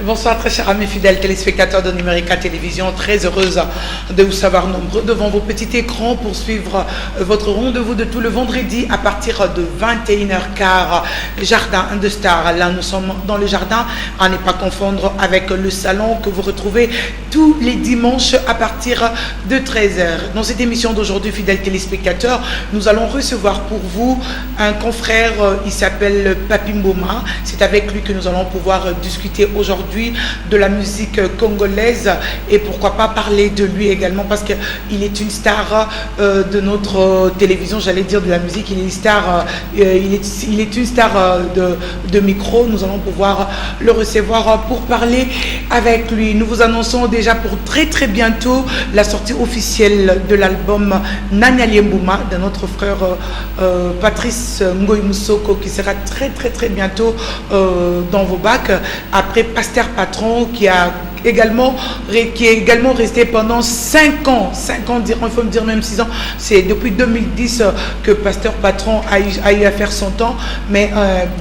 Bonsoir très chers amis fidèles téléspectateurs de Numérica Télévision, très heureuse de vous savoir nombreux devant vos petits écrans pour suivre votre rendez-vous de tout le vendredi à partir de 21h15, Jardin de Star. Là nous sommes dans le jardin, à ne pas confondre avec le salon que vous retrouvez tous les dimanches à partir de 13h. Dans cette émission d'aujourd'hui, fidèles téléspectateurs, nous allons recevoir pour vous un confrère, il s'appelle Papi Mboma. C'est avec lui que nous allons pouvoir discuter aujourd'hui de la musique congolaise et pourquoi pas parler de lui également parce qu'il est une star de notre télévision, j'allais dire de la musique, il est une star, il est une star de micro. Nous allons pouvoir le recevoir pour parler avec lui. Nous vous annonçons déjà pour très bientôt la sortie officielle de l'album Nanyali Mbuma de notre frère Patrice Ngoyi Moussoko qui sera très bientôt dans vos bacs après Pasteur Patron qui est également resté pendant 5 ans, il faut me dire même 6 ans. C'est depuis 2010 que Pasteur Patron a eu à faire son temps, mais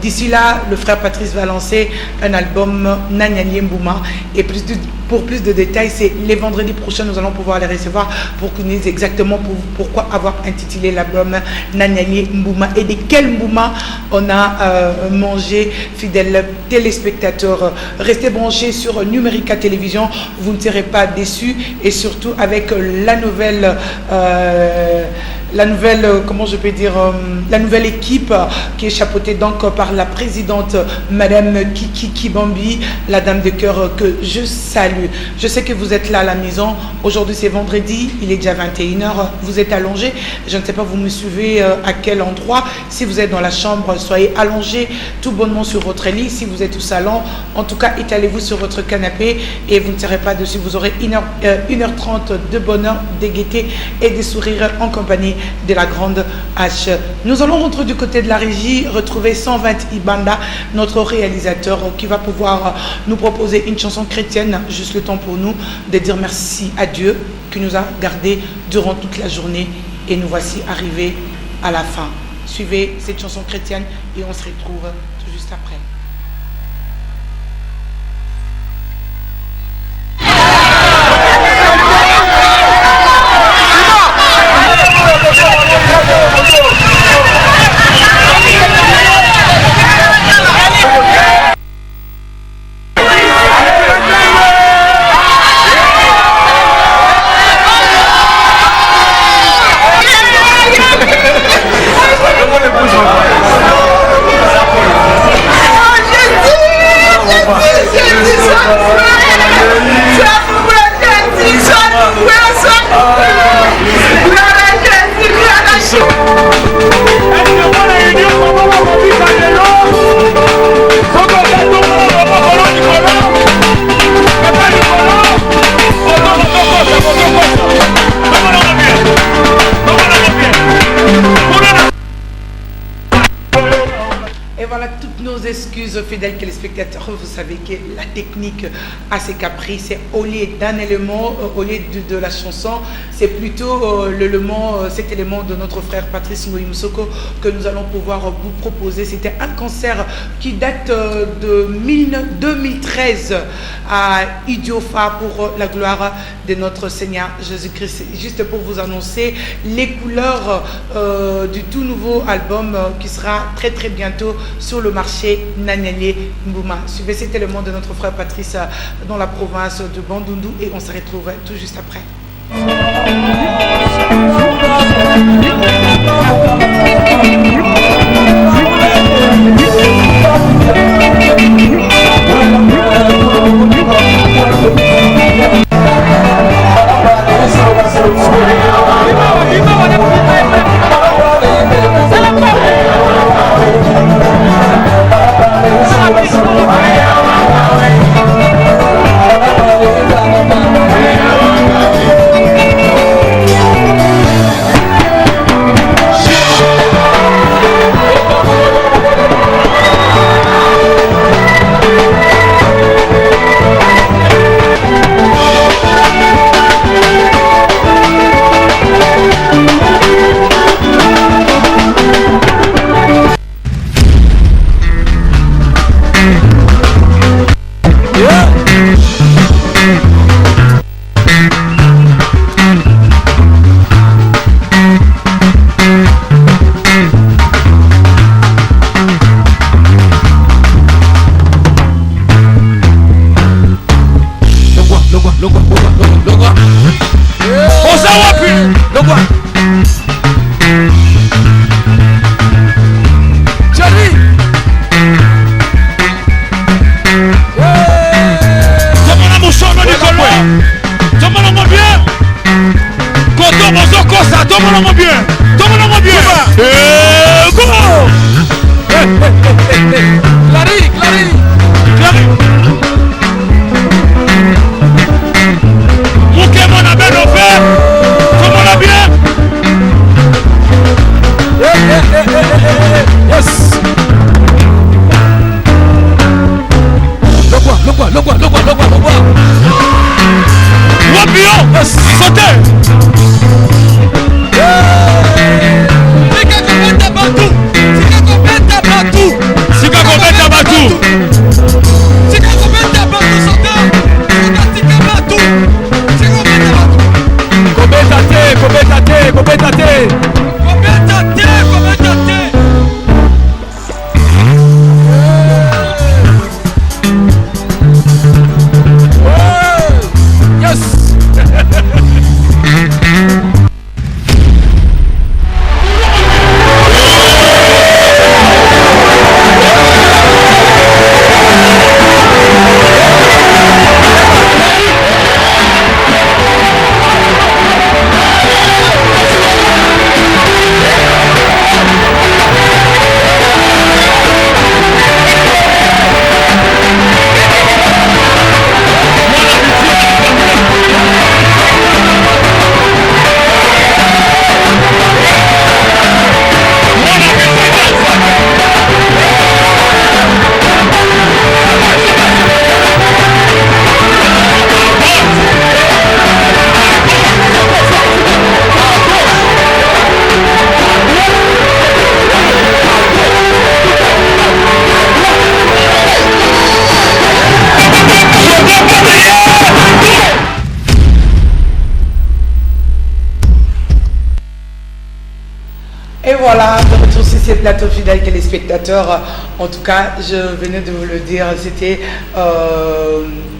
d'ici là, le frère Patrice va lancer un album Nanyali Mbuma et pour plus de détails, c'est les vendredis prochains, nous allons pouvoir les recevoir pour qu'on dise exactement pourquoi avoir intitulé l'album Nanyali Mbuma et de quel Mbuma on a mangé, fidèles téléspectateurs. Restez branchés sur Numérica Télévision, vous ne serez pas déçus et surtout avec la nouvelle comment je peux dire, la nouvelle équipe qui est chapeautée donc par la présidente Madame Kiki Kibambi, la dame de cœur que je salue. Je sais que vous êtes là à la maison. Aujourd'hui c'est vendredi, il est déjà 21h, vous êtes allongé. Je ne sais pas, vous me suivez à quel endroit. Si vous êtes dans la chambre, soyez allongé tout bonnement sur votre lit. Si vous êtes au salon, en tout cas, étalez-vous sur votre canapé et vous ne serez pas dessus. Vous aurez 1h30 de bonheur, de gaieté et de sourires en compagnie de la grande H. Nous allons rentrer du côté de la régie, retrouver 120 Ibanda, notre réalisateur, qui va pouvoir nous proposer une chanson chrétienne. Juste le temps pour nous de dire merci à Dieu qui nous a gardés durant toute la journée et nous voici arrivés à la fin. Suivez cette chanson chrétienne et on se retrouve tout juste après. Excuses fidèles téléspectateurs, vous savez que la technique a ses caprices. Au lieu d'un élément, au lieu de la chanson, c'est plutôt cet élément de notre frère Patrice Ngoyi Moussoko que nous allons pouvoir vous proposer. C'était un concert qui date de 2013 à Idiofa pour la gloire de notre Seigneur Jésus-Christ. Juste pour vous annoncer les couleurs du tout nouveau album qui sera très bientôt sur le marché Nanyali Mbuma. Suivez cet élément de notre frère Patrice dans la province de Bandundu et on se retrouve tout juste après. Tomonamo bien. Tomonamo bien. Go. Clary. Mouké mon abel au fait. Tomonamo bien. Yes. Le quoi. Wapio, sautez. Et voilà, de retour sur ces plateaux fidèles téléspectateurs. En tout cas, je venais de vous le dire, c'était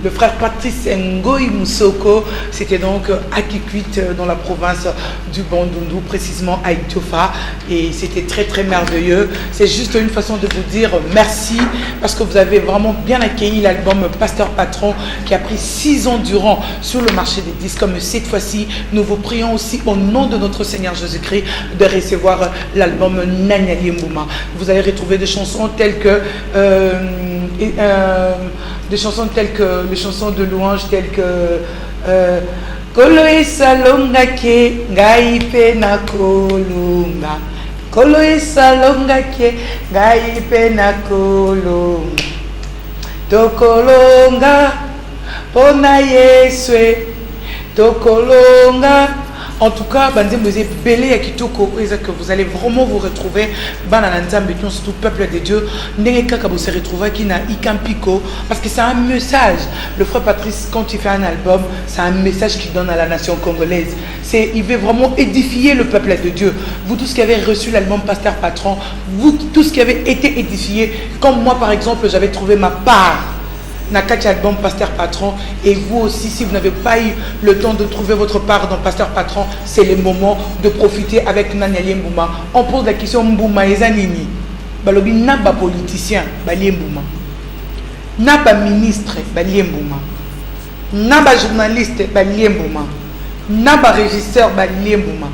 le frère Patrice Ngoï Moussoko. C'était donc à Kikwit, dans la province du Bandundu, précisément à Itofa. Et c'était très très merveilleux. C'est juste une façon de vous dire merci, parce que vous avez vraiment bien accueilli l'album Pasteur Patron, qui a pris 6 ans durant sur le marché des disques. Comme cette fois-ci, nous vous prions aussi au nom de notre Seigneur Jésus-Christ de recevoir l'album Nanyali Mbouma. Vous allez retrouver des chansons telles que les chansons de louange telles que Kolo Esalonga ke ngai pe na kolunga, Kolo Esalonga ke ngai pe na kolunga, Tokolonga pona Yeswe, Tokolonga. En tout cas, belé à Kitoko, que vous allez vraiment vous retrouver dans surtout peuple de Dieu. Vous se retrouver qui n'a Ikampiko, parce que c'est un message. Le frère Patrice, quand il fait un album, c'est un message qu'il donne à la nation congolaise. Il veut vraiment édifier le peuple de Dieu. Vous tous qui avez reçu l'album Pasteur Patron, vous tous qui avez été édifiés, comme moi par exemple, j'avais trouvé ma part Nakati album Pasteur Patron, et vous aussi, si vous n'avez pas eu le temps de trouver votre part dans Pasteur Patron, c'est le moment de profiter avec Nanyali Mbouma. On pose la question: Mbouma ezanini balobi na ba politicien balie Mbouma, na ba ministre balie Mbouma, na ba journaliste balie Mbouma, na ba régisseur balie Mbouma,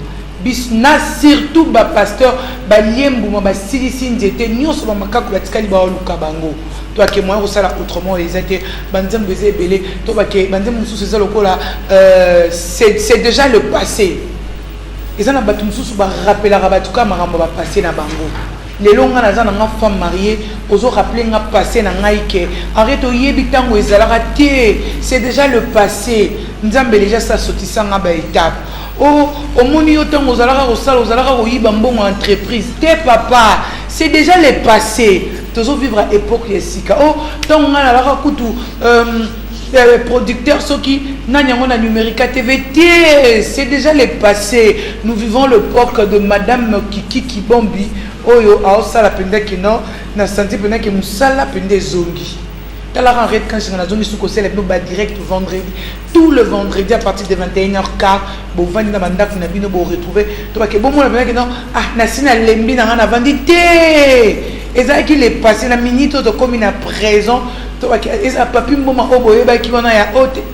bisna surtout ba pasteur balie Mbouma, ba silisi nzete nyonso ba makaku batikali ba oluka bango. Toi qui moi au sala autrement les étaient bandem baiser belé, toi qui bandem sous ces locola, c'est déjà le passé. Ils ont battu sous ba rappeler la rabatuka marambo ba passé na bango. Les longs na za na femme mariée, ozo rappeler nga passé na ngaike. Arrête o yebi tango ezala raté, c'est déjà le passé. Nzambe déjà ça sotisa nga ba étape. Oh, au moni autant aux alara au sala aux alara au yibambon entreprise. T'es papa, c'est déjà le passé. Toujours vivre à l'époque Yessika. Oh, tant on a la kutu producteurs ceux qui n'ont pas numérique TV, c'est déjà le passé. Nous vivons l'époque de Madame Kiki Kibombi. Oh yo, ah ça la pende qui non, na senti pende qui musala pende zongi. T'as la arrête quand je suis dans la zone sous conseil le direct vendredi. Tout le vendredi à partir de 21h15, bon vendre dans mandat qu'on a bien beau retrouver. Tu vois que bon moi la pende qui non, ah nasina lembi na ngana vendité. Et ça qui est passé la minute de comme à présent, et ça pas pu moment au boye qui on a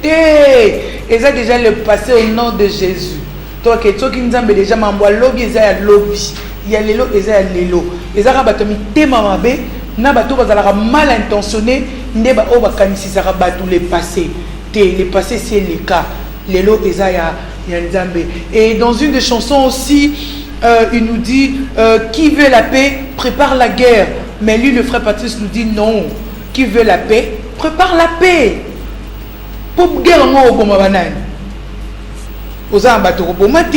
et ça déjà le passé au nom de Jésus. toi que toi qui nous a déjà mambo lobby eza lobby il y a lelo eza lelo eza ka bato mitema mabe na bato bazalaka mal intentionné ndeba o bakanisisa ka bato les passés les passés c'est le cas lelo eza ya nzambe. Et dans une des chansons aussi il nous dit qui veut la paix prépare la guerre, mais lui le frère Patrice nous dit non, qui veut la paix prépare la paix. Pour guerre au bon banane aux ambato bomate.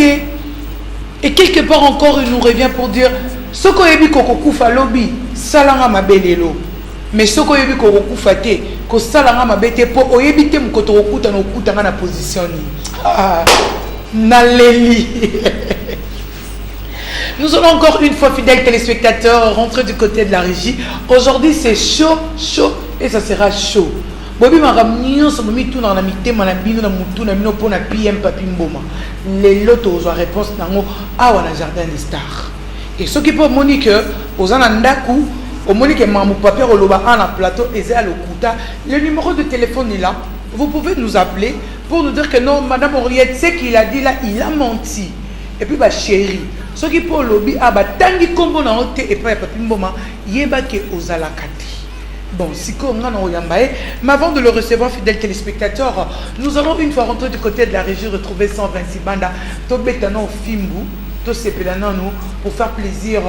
Et quelque part encore il nous revient pour dire ce qu'on a vu kokufa lobby salanga mabelelo, mais ce qu'on a vu kokufa te ko salanga mabete po oyebite mkoto okuta na okuta na position ni naleli. Nous allons encore une fois, fidèles téléspectateurs, rentrer du côté de la régie. Aujourd'hui, c'est chaud, chaud, et ça sera chaud. Bobi maramnio so bomi tout dans la mité manabino na mutu na mino pona PM papi mboma. Les lotos ont réponse nango awa na jardin des stars. Et ce qui peut Monique aux anandaku au Monique mamou papier au loba en plateau et à l'okuta. Le numéro de téléphone est là. Vous pouvez nous appeler pour nous dire que non, madame Henriette, ce qu'il a dit là, il a menti. Et puis bah chérie, ce qui peut lobby ah bah tangi kombo na hote et pas papi mboma yeba ke ozalakati. Bon, mais avant de le recevoir, fidèles téléspectateurs, nous allons une fois rentrer du côté de la régie retrouver 126 Banda, Tobetano Fimbu, Tosepelano, pour faire plaisir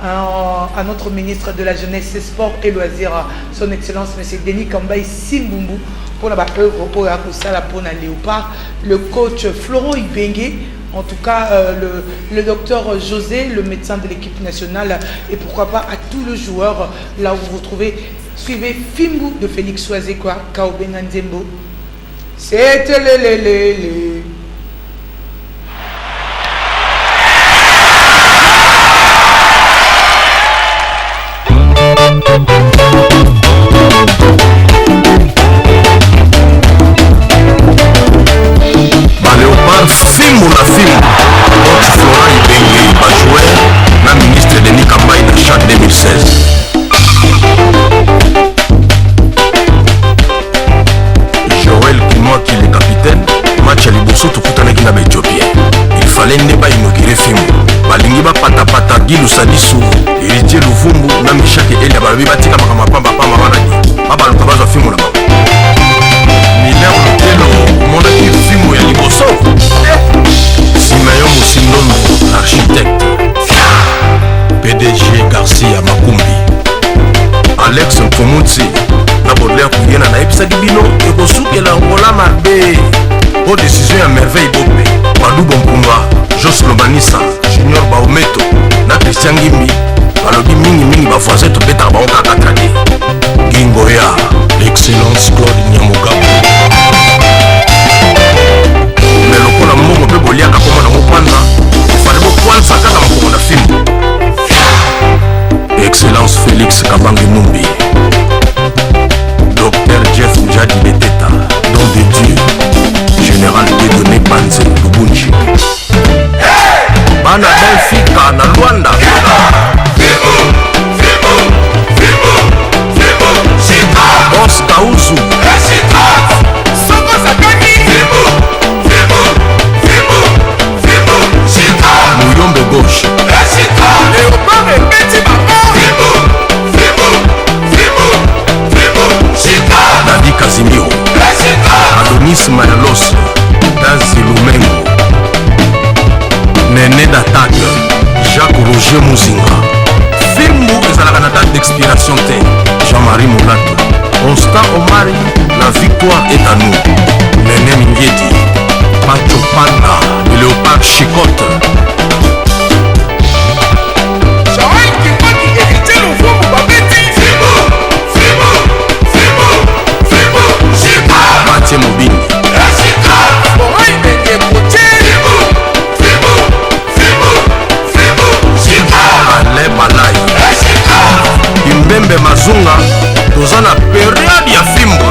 à notre ministre de la Jeunesse, Sport et Loisirs, son Excellence, M. Denis Kambaï Simbumbu, pour la œuvre pour la Léopard, le coach Florent Ibengue, en tout cas le docteur José, le médecin de l'équipe nationale, et pourquoi pas à tous les joueurs, là où vous vous trouvez. Suivez Fimbu de Félix Oazekwa, Kaobenga Nzembo. C'était le. Léopard, Fimbu la Fimbu. Coach Florent Ibengue, va jouer la ministre Denis Kambaï de Chad 2016. Qui est capitaine, match à Liboso tout kutanaki na Éthiopien. Il fallait ne pas inaugurer Fimbu. Balingi ba pata pata Gilu Sadisu, Héritier Luvumbu na Mishaki Elia babi batika makama pamba pamba banani. Baba lukabazo Fimbu na baba. Miller Lutelo, mon aki Fimbu ya Liboso. Simeon Musinondo, architecte. PDG Garcia Makumbi. Alex Nkomutsi. Na Baudelaire Kouyena na episaki bino ekosukela ngola mabe o décision ya merveille bope Badou Bompunga, Jos Lobanisa, Junior Baometo na Christian Ngimbi balobi mingi bavoisin tobetaka bango kaka trade Gingoya, l'excellence Claude Nyamugabo me lokola mbongo mpe boliaka koma nango kwanza efale bokwanisa kaka mokongo na Fimbu excellence Félix Kabange Numbi Docteur Jeff Njadi Beteta, nom de Dieu, Général Dédoné Banze Lubunji. Bana Benfica na Luanda. Boss Kauzu. Muyombe gauche. Nadi Casimiro Adonis Mayalos Dazi Lumengo Néné d'attaque Jacques Roger Mouzinga Fimbu ezalaka na date d'expiration te Jean-Marie Moulato Constant Omari la victoire est à nous Néné Mingiedi Pacho Panda Léopard Chicotte Mathieu Mobini Ale Balai Imbembe Mazunga toza na période ya Fimbu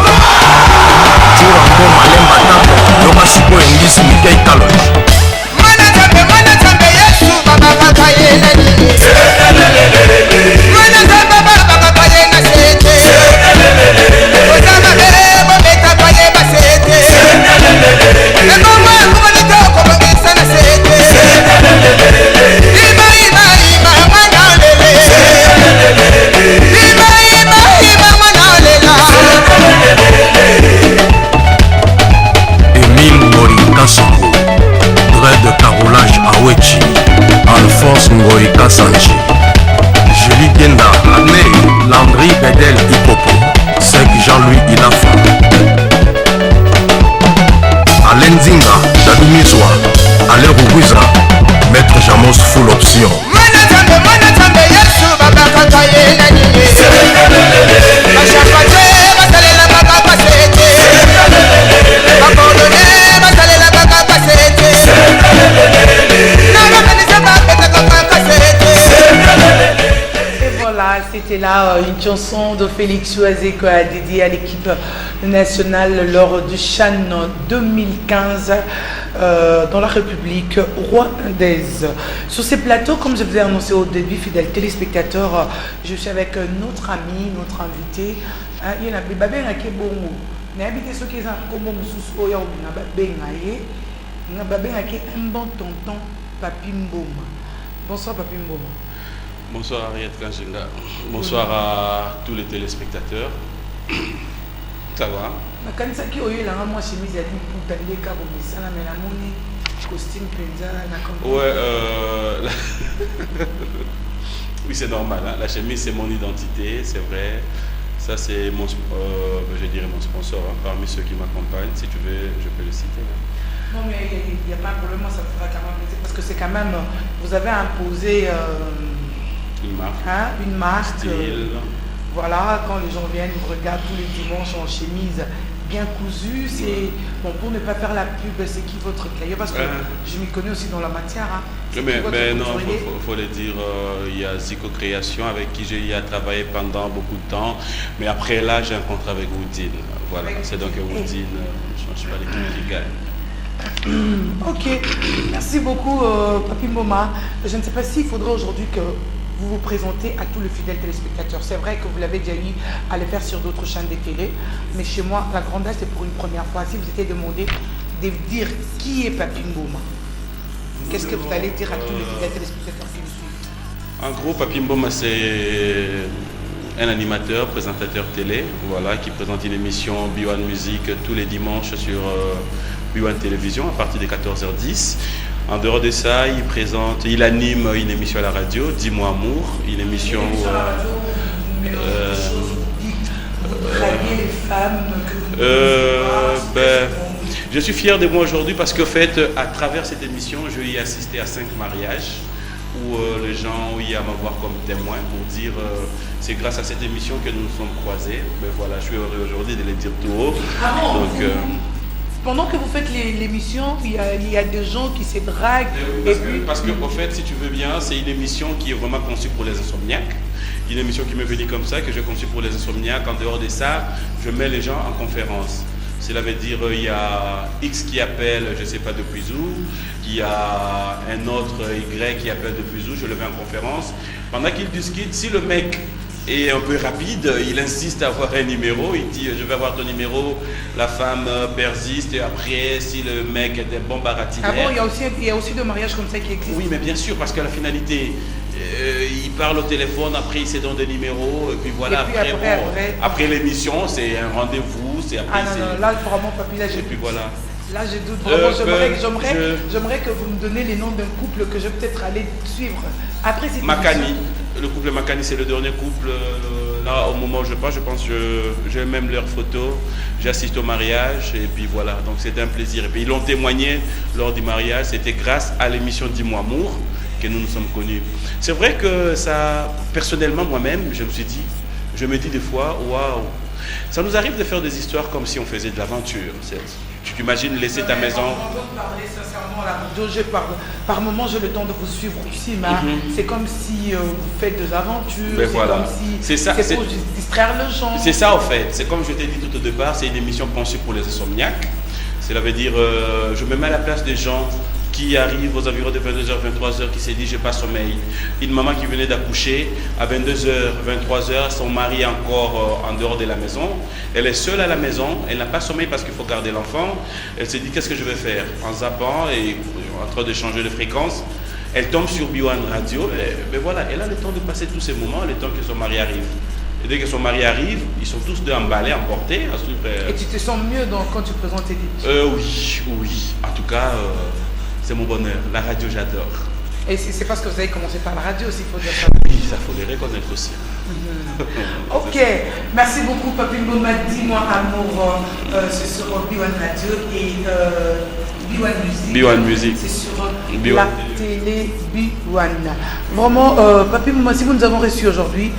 là une chanson de Félix Oazeko dédiée à l'équipe nationale lors du CHAN 2015 dans la République rwandaise. Sur ces plateaux, comme je vous ai annoncé au début, fidèles téléspectateurs, je suis avec notre ami, notre invité. Il y a un bon tonton, Papi Mboma. Bonsoir Papi Mboma. Bonsoir Ariette Kanjenga. Bonsoir à tous les téléspectateurs. Ça va? Ouais, oui, c'est normal. Hein. La chemise, c'est mon identité, c'est vrai. Ça, c'est mon, je dirais mon sponsor, hein, parmi ceux qui m'accompagnent. Si tu veux, je peux le citer. Hein. Non, mais il n'y a pas de problème, ça me fera quand même plaisir. Parce que c'est quand même, vous avez imposé une marque. Hein, une marque. Style. Voilà, quand les gens viennent, vous regardent tous les dimanches en chemise bien cousue. C'est bon, pour ne pas faire la pub, c'est qui votre client? Parce que je m'y connais aussi dans la matière. Hein. Mais non, il faut le dire, il y a Zico Création avec qui j'ai travaillé pendant beaucoup de temps. Mais après là, j'ai un contrat avec Woodin. Voilà, c'est donc Woodin, je ne change pas l'équipe qui gagne. Ok, merci beaucoup Papi Mboma. Je ne sais pas s'il faudrait aujourd'hui que vous vous présentez à tous les fidèles téléspectateurs. C'est vrai que vous l'avez déjà eu à le faire sur d'autres chaînes de télé, mais chez moi, la grandeur, c'est pour une première fois. Si vous étiez demandé de dire qui est Papi Mboma, qu'est-ce que vous allez dire à tous les fidèles téléspectateurs qui vous suivent? En gros, Papi Mboma, c'est un animateur, présentateur télé, voilà, qui présente une émission B1 Music tous les dimanches sur B1 Télévision à partir de 14h10. En dehors de ça, il anime une émission à la radio, Dis-moi Amour, une émission où les femmes que je suis fier de moi aujourd'hui parce qu'en fait, à travers cette émission, je y ai assisté à 5 mariages où les gens ont eu à m'avoir comme témoin pour dire c'est grâce à cette émission que nous nous sommes croisés. Mais voilà, je suis heureux aujourd'hui de les dire tout haut. Ah bon, donc, pendant que vous faites l'émission, il y a des gens qui se draguent. Parce que, en fait, si tu veux bien, c'est une émission qui est vraiment conçue pour les insomniaques. Une émission qui m'est venue comme ça, que j'ai conçue pour les insomniaques. En dehors de ça, je mets les gens en conférence. Cela veut dire il y a X qui appelle, je ne sais pas depuis où, il y a un autre Y qui appelle depuis où, je le mets en conférence. Pendant qu'ils discutent, si le mec est un peu rapide, il insiste à avoir un numéro, il dit je vais avoir ton numéro, la femme persiste et après si le mec est des bons baratinaires. Ah bon, il y a aussi des mariages comme ça qui existent? Oui, mais bien sûr, parce que la finalité, il parle au téléphone, après il se donne des numéros et puis voilà, et puis après l'émission c'est un rendez-vous, c'est après. Ah non, là vraiment Papi, là et puis voilà. Là je doute vraiment, j'aimerais que vous me donniez les noms d'un couple que je vais peut-être aller suivre après cette Makani. émission. Le couple Makani, c'est le dernier couple. Là, au moment où je pense que j'ai même leurs photos. J'assiste au mariage et puis voilà. Donc c'était un plaisir. Et puis ils l'ont témoigné lors du mariage. C'était grâce à l'émission Dis-moi Amour que nous nous sommes connus. C'est vrai que ça, personnellement, moi-même, je me dis des fois, waouh, ça nous arrive de faire des histoires comme si on faisait de l'aventure. Tu t'imagines laisser ta maison. Parler sincèrement à la radio, par moment j'ai le temps de vous suivre aussi, mais c'est comme si vous faites des aventures, ben voilà. Comme si c'est pour distraire les gens. C'est ça en fait, c'est comme je t'ai dit tout au départ, c'est une émission conçue pour les insomniaques. Cela veut dire, je me mets à la place des gens qui arrive aux environs de 22h, 23h, qui s'est dit j'ai pas sommeil. Une maman qui venait d'accoucher à 22h, 23h, son mari est encore en dehors de la maison. Elle est seule à la maison, elle n'a pas sommeil parce qu'il faut garder l'enfant. Elle s'est dit qu'est-ce que je vais faire? En zappant et en train de changer de fréquence, elle tombe sur B1 Radio. Mais voilà, elle a le temps de passer tous ces moments, le temps que son mari arrive. Et dès que son mari arrive, ils sont tous deux emballés, emportés. Et tu te sens mieux quand tu présentes tes titres? Oui. En tout cas, c'est mon bonheur. La radio, j'adore. Et c'est parce que vous avez commencé par la radio aussi, il faut dire ça. Oui, ça faut les reconnaître aussi. Ok, merci beaucoup Papi Mboma. Dis-moi Amour, c'est sur B1 Radio et B1 Music. B1 Music. C'est sur la télé B1. Vraiment, Papi Mboma, si vous nous avons reçus aujourd'hui,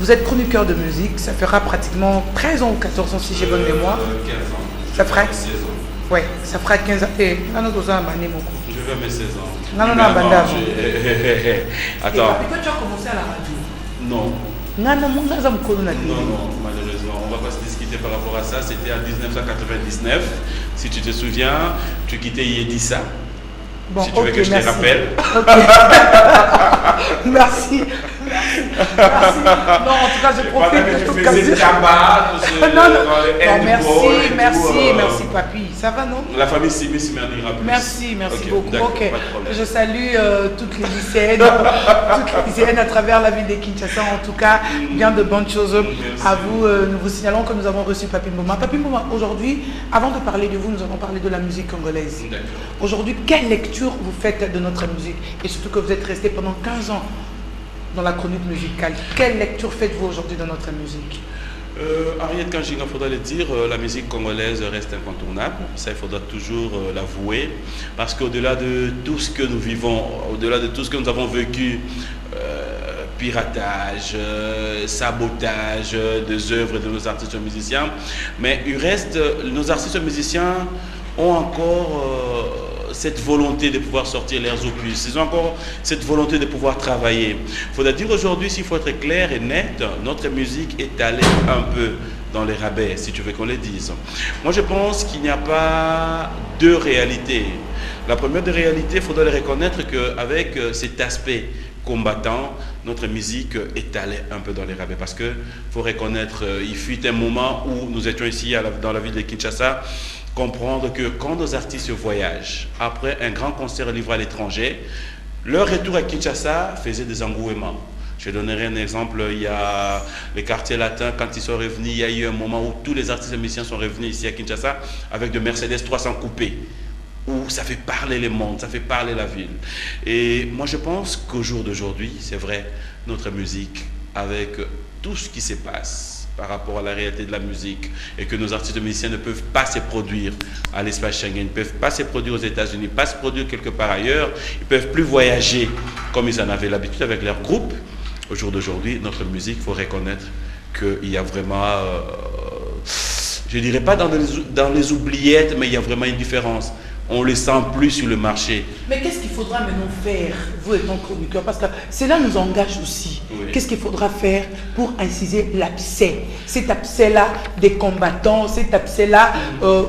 vous êtes chroniqueur de musique, ça fera pratiquement 13 ans ou 14 ans si j'ai bonne mémoire. 15 ans. Ça fera 16 ans. Oui, ça fera 15 ans. Je vais mes 16 ans. Non, Banda. Attends. Et toi, tu as commencé à la radio? Non. Non, malheureusement, on ne va pas se discuter par rapport à ça. C'était en 1999. Si tu te souviens, tu quittais Yedissa. Bon, si tu veux que je te rappelle. Merci. Merci. Non, en tout cas, je profite de toute occasion. Merci, papy. Ça va, non? La famille Simi dira plus. Merci Okay, beaucoup. Ok. Je salue toutes les lycéennes, lycéennes à travers la ville de Kinshasa. En tout cas, bien de bonnes choses à vous. Nous vous signalons que nous avons reçu Papi Mboma. Papi Mboma, aujourd'hui, avant de parler de vous, nous allons parler de la musique congolaise. Aujourd'hui, quelle lecture vous faites de notre musique? Et surtout que vous êtes resté pendant 15 ans dans la chronique musicale. Quelle lecture faites-vous aujourd'hui de notre musique? Ariette Kanjinga, il faudra le dire, la musique congolaise reste incontournable. Ça, il faudra toujours l'avouer. Parce qu'au-delà de tout ce que nous vivons, au-delà de tout ce que nous avons vécu, piratage, sabotage des œuvres de nos artistes musiciens, mais il reste, nos artistes musiciens ont encore cette volonté de pouvoir sortir leurs opus, ils ont encore cette volonté de pouvoir travailler. Il faudra dire aujourd'hui, s'il faut être clair et net, notre musique est allée un peu dans les rabais, si tu veux qu'on le dise. Moi, je pense qu'il n'y a pas deux réalités. La première des réalités, il faudra reconnaître qu'avec cet aspect combattant, notre musique est allée un peu dans les rabais. Parce qu'il faut reconnaître, il fut un moment où nous étions ici dans la ville de Kinshasa, comprendre que quand nos artistes voyagent, après un grand concert livré à l'étranger, leur retour à Kinshasa faisait des engouements. Je donnerai un exemple, il y a les quartiers latins, quand ils sont revenus, il y a eu un moment où tous les artistes musiciens sont revenus ici à Kinshasa avec de Mercedes 300 coupés, où ça fait parler le monde, ça fait parler la ville. Et moi je pense qu'au jour d'aujourd'hui, c'est vrai, notre musique, avec tout ce qui se passe par rapport à la réalité de la musique et que nos artistes musiciens ne peuvent pas se produire à l'espace Schengen, ne peuvent pas se produire aux États-Unis, pas se produire quelque part ailleurs, ils ne peuvent plus voyager comme ils en avaient l'habitude avec leur groupe. Au jour d'aujourd'hui, notre musique, il faut reconnaître qu'il y a vraiment, je ne dirais pas dans les oubliettes, mais il y a vraiment une différence. On ne le sent plus sur le marché. Mais qu'est-ce qu'il faudra maintenant faire, vous étant chroniqueur? Parce que cela nous engage aussi. Oui. Qu'est-ce qu'il faudra faire pour inciser l'abcès? Cet abcès-là des combattants, cet abcès-là,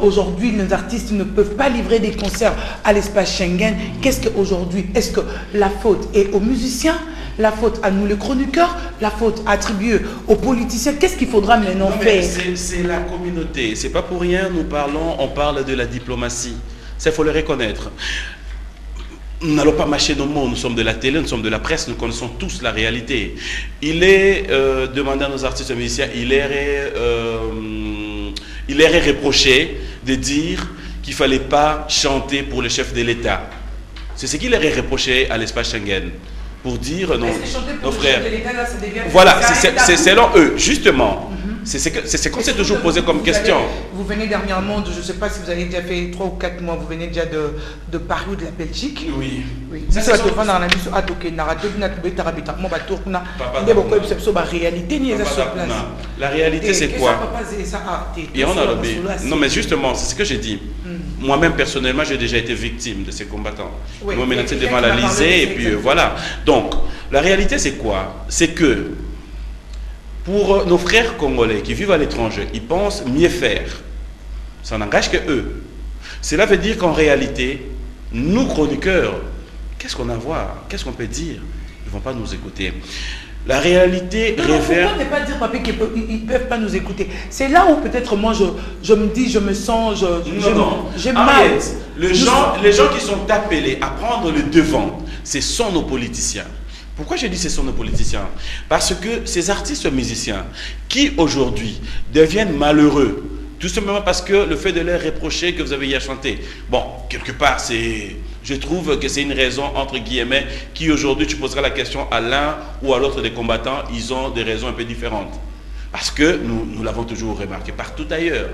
aujourd'hui, nos artistes ne peuvent pas livrer des concerts à l'espace Schengen. Qu'est-ce qu'aujourd'hui, est-ce que la faute est aux musiciens? La faute à nous les chroniqueurs, la faute attribuée aux politiciens? Qu'est-ce qu'il faudra maintenant faire? C'est la communauté. C'est pas pour rien, on parle de la diplomatie. Ça, il faut le reconnaître. Nous n'allons pas mâcher nos mots, nous sommes de la télé, nous sommes de la presse, nous connaissons tous la réalité. Il est demandé à nos artistes musiciens, il est reproché de dire qu'il ne fallait pas chanter pour le chef de l'État. C'est ce qu'il est reproché à l'espace Schengen. Pour dire nos frères. Voilà, c'est selon eux, justement. C'est qu'on s'est toujours posé comme question. Vous venez dernièrement, je ne sais pas si vous avez déjà fait 3 ou 4 mois, vous venez déjà de Paris ou de la Belgique. Oui. Ça, c'est dans la mission à Toké, la réalité, c'est quoi? Non, mais justement, c'est ce que j'ai dit. Moi-même, personnellement, j'ai déjà été victime de ces combattants. Ils m'ont menacé devant l'Élysée et puis voilà. Donc, la réalité, c'est quoi? C'est que pour nos frères congolais qui vivent à l'étranger, ils pensent mieux faire. Ça n'engage que eux. Cela veut dire qu'en réalité, nous, chroniqueurs, qu'est-ce qu'on a à voir? Qu'est-ce qu'on peut dire? Ils ne vont pas nous écouter. La réalité révèle... Pourquoi ne pas dire, papi, qu'ils ne peuvent pas nous écouter? C'est là où peut-être moi, je me dis, je me sens... j'ai mal. Les gens qui sont appelés à prendre le devant, ce sont nos politiciens. Pourquoi je dis ce sont nos politiciens? Parce que ces artistes musiciens qui aujourd'hui deviennent malheureux, tout simplement parce que le fait de leur reprocher que vous avez y à chanter, bon, quelque part, je trouve que c'est une raison, entre guillemets, qui aujourd'hui, tu poseras la question à l'un ou à l'autre des combattants, ils ont des raisons un peu différentes. Parce que nous l'avons toujours remarqué partout ailleurs.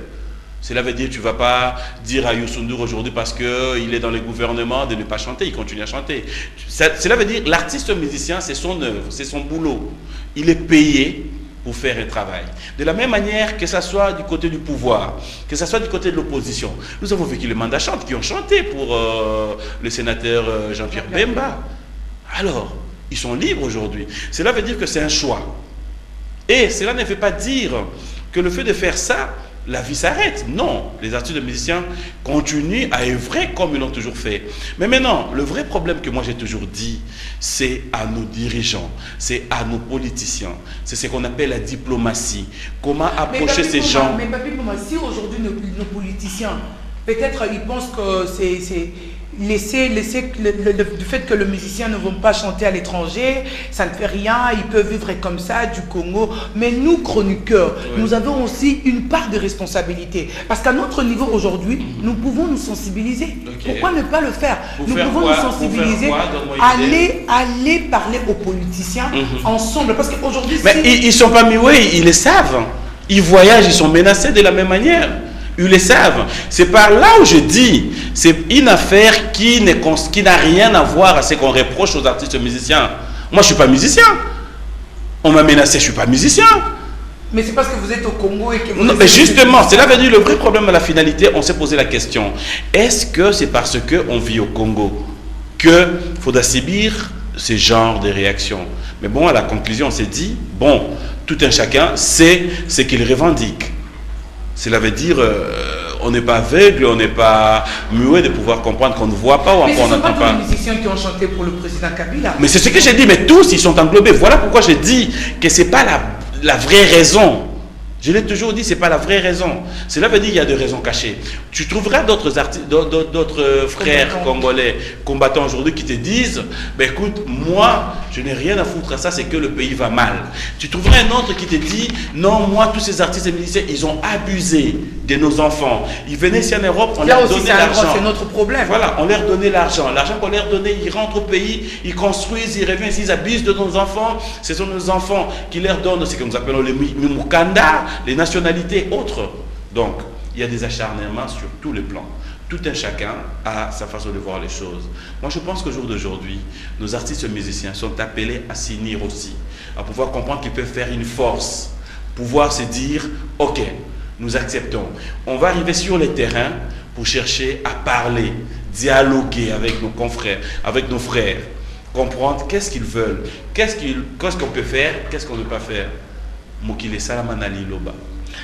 Cela veut dire que tu ne vas pas dire à Youssou N'Dour aujourd'hui parce qu'il est dans le gouvernement de ne pas chanter, il continue à chanter. Cela veut dire que l'artiste musicien, c'est son œuvre, c'est son boulot. Il est payé pour faire un travail. De la même manière que ce soit du côté du pouvoir, que ce soit du côté de l'opposition. Nous avons vécu les mandats chantes qui ont chanté pour le sénateur Jean-Pierre Bemba. Alors, ils sont libres aujourd'hui. Cela veut dire que c'est un choix. Et cela ne veut pas dire que le fait de faire ça, la vie s'arrête. Non, les artistes et musiciens continuent à œuvrer comme ils l'ont toujours fait. Mais maintenant, le vrai problème que moi j'ai toujours dit, c'est à nos dirigeants, c'est à nos politiciens. C'est ce qu'on appelle la diplomatie. Comment approcher ces gens. Mais Papi Mboma, si aujourd'hui nos politiciens, peut-être ils pensent que c'est laisser du fait que le musicien ne va pas chanter à l'étranger, ça ne fait rien, ils peuvent vivre comme ça du Congo. Mais nous, chroniqueurs, nous avons aussi une part de responsabilité. Parce qu'à notre niveau aujourd'hui, nous pouvons nous sensibiliser. Pourquoi ne pas le faire? Nous pouvons nous sensibiliser, aller parler aux politiciens ensemble. Parce qu'aujourd'hui, mais ils ne sont pas muets, ils le savent. Ils voyagent, ils sont menacés de la même manière. Ils le savent. C'est par là où je dis, c'est une affaire qui n'a rien à voir à ce qu'on reproche aux artistes musiciens. Moi, je ne suis pas musicien. On m'a menacé, je ne suis pas musicien. Mais c'est parce que vous êtes au Congo et que vous... Non, mais justement, c'est là venu le vrai problème à la finalité. On s'est posé la question. Est-ce que c'est parce qu'on vit au Congo qu'il faudra subir ce genre de réactions? Mais bon, à la conclusion, on s'est dit, bon, tout un chacun sait ce qu'il revendique. Cela veut dire, on n'est pas aveugle, on n'est pas muet de pouvoir comprendre qu'on ne voit pas ou encore on n'entend pas. Mais ce ne sont pas tous les musiciens qui ont chanté pour le président Kabila. Mais c'est ce que j'ai dit, mais tous, ils sont englobés. Voilà pourquoi j'ai dit que ce n'est pas la vraie raison. Je l'ai toujours dit, ce n'est pas la vraie raison. Cela veut dire qu'il y a des raisons cachées. Tu trouveras d'autres frères congolais combattants aujourd'hui qui te disent, ben écoute, moi, je n'ai rien à foutre à ça, c'est que le pays va mal. Tu trouveras un autre qui te dit, non, moi, tous ces artistes et musiciens, ils ont abusé de nos enfants. Ils venaient ici en Europe, on leur donnait l'argent. C'est notre problème. Voilà, on leur donnait l'argent. L'argent qu'on leur donnait, ils rentrent au pays, ils construisent, ils reviennent ici, ils abusent de nos enfants. Ce sont nos enfants qui leur donnent ce que nous appelons les mimukanda, les nationalités autres. Donc, il y a des acharnements sur tous les plans. Tout un chacun a sa façon de voir les choses. Moi, je pense qu'au jour d'aujourd'hui, nos artistes et musiciens sont appelés à s'unir aussi, à pouvoir comprendre qu'ils peuvent faire une force, pouvoir se dire, ok, nous acceptons. On va arriver sur les terrains pour chercher à parler, dialoguer avec nos confrères, avec nos frères, comprendre qu'est-ce qu'ils veulent, qu'est-ce qu'on peut faire, qu'est-ce qu'on ne peut pas faire. Mokile Salamanali Loba.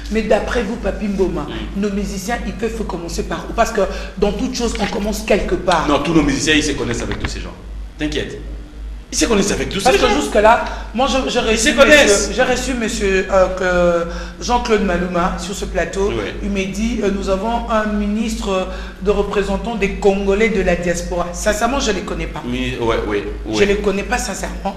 Mais d'après vous, Papi Mboma, nos musiciens, ils peuvent commencer par où? Parce que dans toute chose, on commence quelque part. Non, tous nos musiciens, ils se connaissent avec tous ces gens. T'inquiète. Ils se connaissent avec tous ces gens. Parce que jusque-là, moi, j'ai reçu monsieur Jean-Claude Maluma sur ce plateau. Ouais. Il m'a dit, nous avons un ministre de représentant des Congolais de la diaspora. Sincèrement, je ne les connais pas. Je ne les connais pas sincèrement.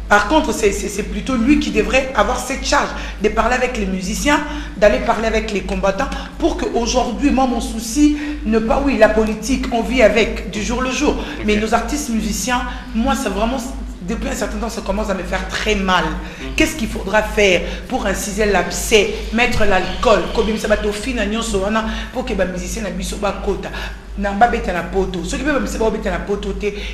Par contre, c'est plutôt lui qui devrait avoir cette charge de parler avec les musiciens, d'aller parler avec les combattants, pour qu'aujourd'hui, moi, mon souci, ne pas, oui, la politique, on vit avec du jour le jour, mais nos artistes musiciens, moi, c'est vraiment, depuis un certain temps, ça commence à me faire très mal. Qu'est-ce qu'il faudra faire pour inciser l'abcès, mettre l'alcool, pour que les musiciens n'abusent pas quota.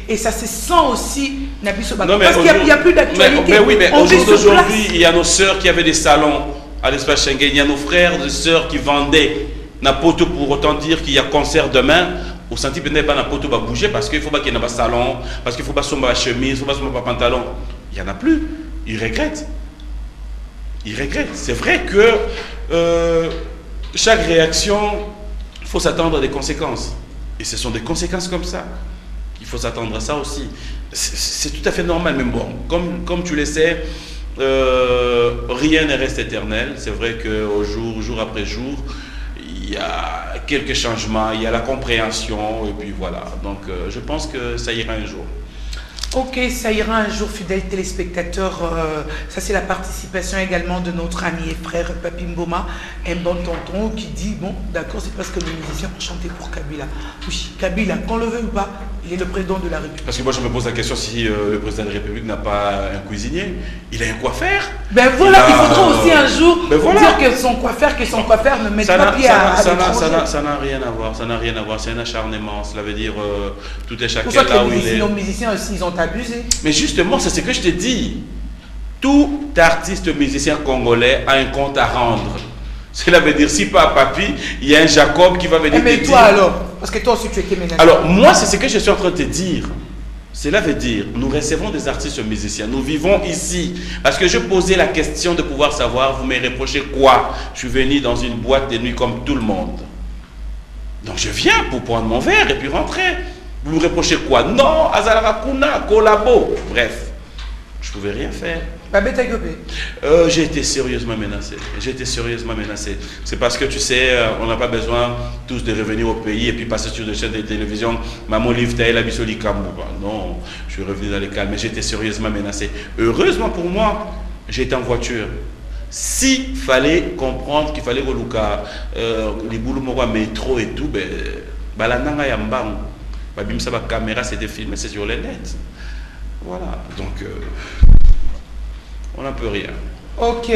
Et ça se sent aussi parce qu'il n'y a plus d'actualité. Mais oui, mais aujourd'hui, il y a nos sœurs qui avaient des salons à l'espace Schengen. Il y a nos frères et sœurs qui vendaient Napoto pour autant dire qu'il y a concert demain. Au senti que Napoto va bouger parce qu'il faut pas qu'il y ait un salon, parce qu'il faut pas somber la chemise, il faut pas somber le pantalon. Il n'y en a plus. Ils regrettent. Ils regrettent. C'est vrai que chaque réaction, il faut s'attendre à des conséquences. Et ce sont des conséquences comme ça. Il faut s'attendre à ça aussi. C'est tout à fait normal. Mais bon, comme tu le sais, rien ne reste éternel. C'est vrai qu'au jour après jour, il y a quelques changements, il y a la compréhension, et puis voilà. Donc, je pense que ça ira un jour. Ok, ça ira un jour, fidèles téléspectateurs. Ça, c'est la participation également de notre ami et frère Papi Mboma, un bon tonton qui dit, bon, d'accord, c'est parce que les musiciens ont chanté pour Kabila. Oui, Kabila, qu'on le veuille ou pas, il est le président de la République. Parce que moi, je me pose la question si le président de la République n'a pas un cuisinier, il a un coiffeur. Ben voilà, il faudra aussi un jour dire que son coiffeur ne met pas pied à l'étranger. Ça n'a rien à voir, ça n'a rien à voir, c'est un acharnement. Cela veut dire tout est chacun pour ça là où il est. Nos musiciens aussi, ils ont abusé. Mais justement, c'est ce que je te dis. Tout artiste musicien congolais a un compte à rendre. Cela veut dire, si pas Papi, il y a un Jacob qui va venir te dire. Mais toi alors, parce que toi aussi tu étais ménagère. Alors, moi, c'est ce que je suis en train de te dire. Cela veut dire, nous recevons des artistes musiciens, nous vivons ici. Parce que je posais la question de pouvoir savoir, vous me reprochez quoi? Je suis venu dans une boîte de nuit comme tout le monde. Donc je viens pour prendre mon verre et puis rentrer. Vous me reprochez quoi? Non, Azarakuna, collabo. Bref, je ne pouvais rien faire. J'ai été sérieusement menacé. C'est parce que tu sais, on n'a pas besoin tous de revenir au pays et puis passer sur des chaînes de télévision. Maman Liv Taïla Bisoli Kamouba. Non, je suis revenu dans les calmes, mais j'étais sérieusement menacé. Heureusement pour moi, j'étais en voiture. S'il fallait comprendre qu'il fallait relouka les boulots métro et tout, ben la nanga yambang, bimsa ba caméra c'était filmé, c'est sur les nets. Voilà, donc on n'en peut rien. Ok,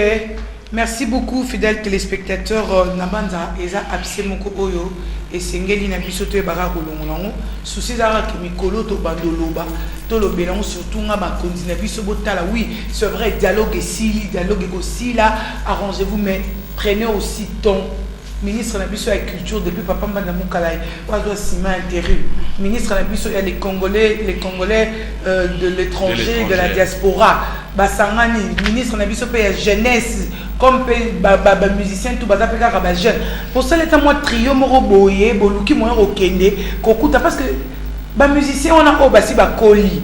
merci beaucoup fidèles téléspectateurs. Nabanza eza absemoko oyo et sengeli na biso to ebaka kolongo souci zara ke mikolo to bandoloba to lobelango surtout nga ba konzi na biso botala. Oui, c'est vrai, dialogue aussi là, arrangez-vous, mais prenez aussi ton ministre de la culture depuis Papa Mbanda Moukalai, Oazo Sima Intérim, ministre de la les Congolais de l'étranger, de la diaspora, Basangani, ministre de la jeunesse, comme musicien, tout bazar péka jeune. Pour ça, l'état moi trio moro boye, boluki moi okende, kokuta parce que ba musicien on a obasi ba koli,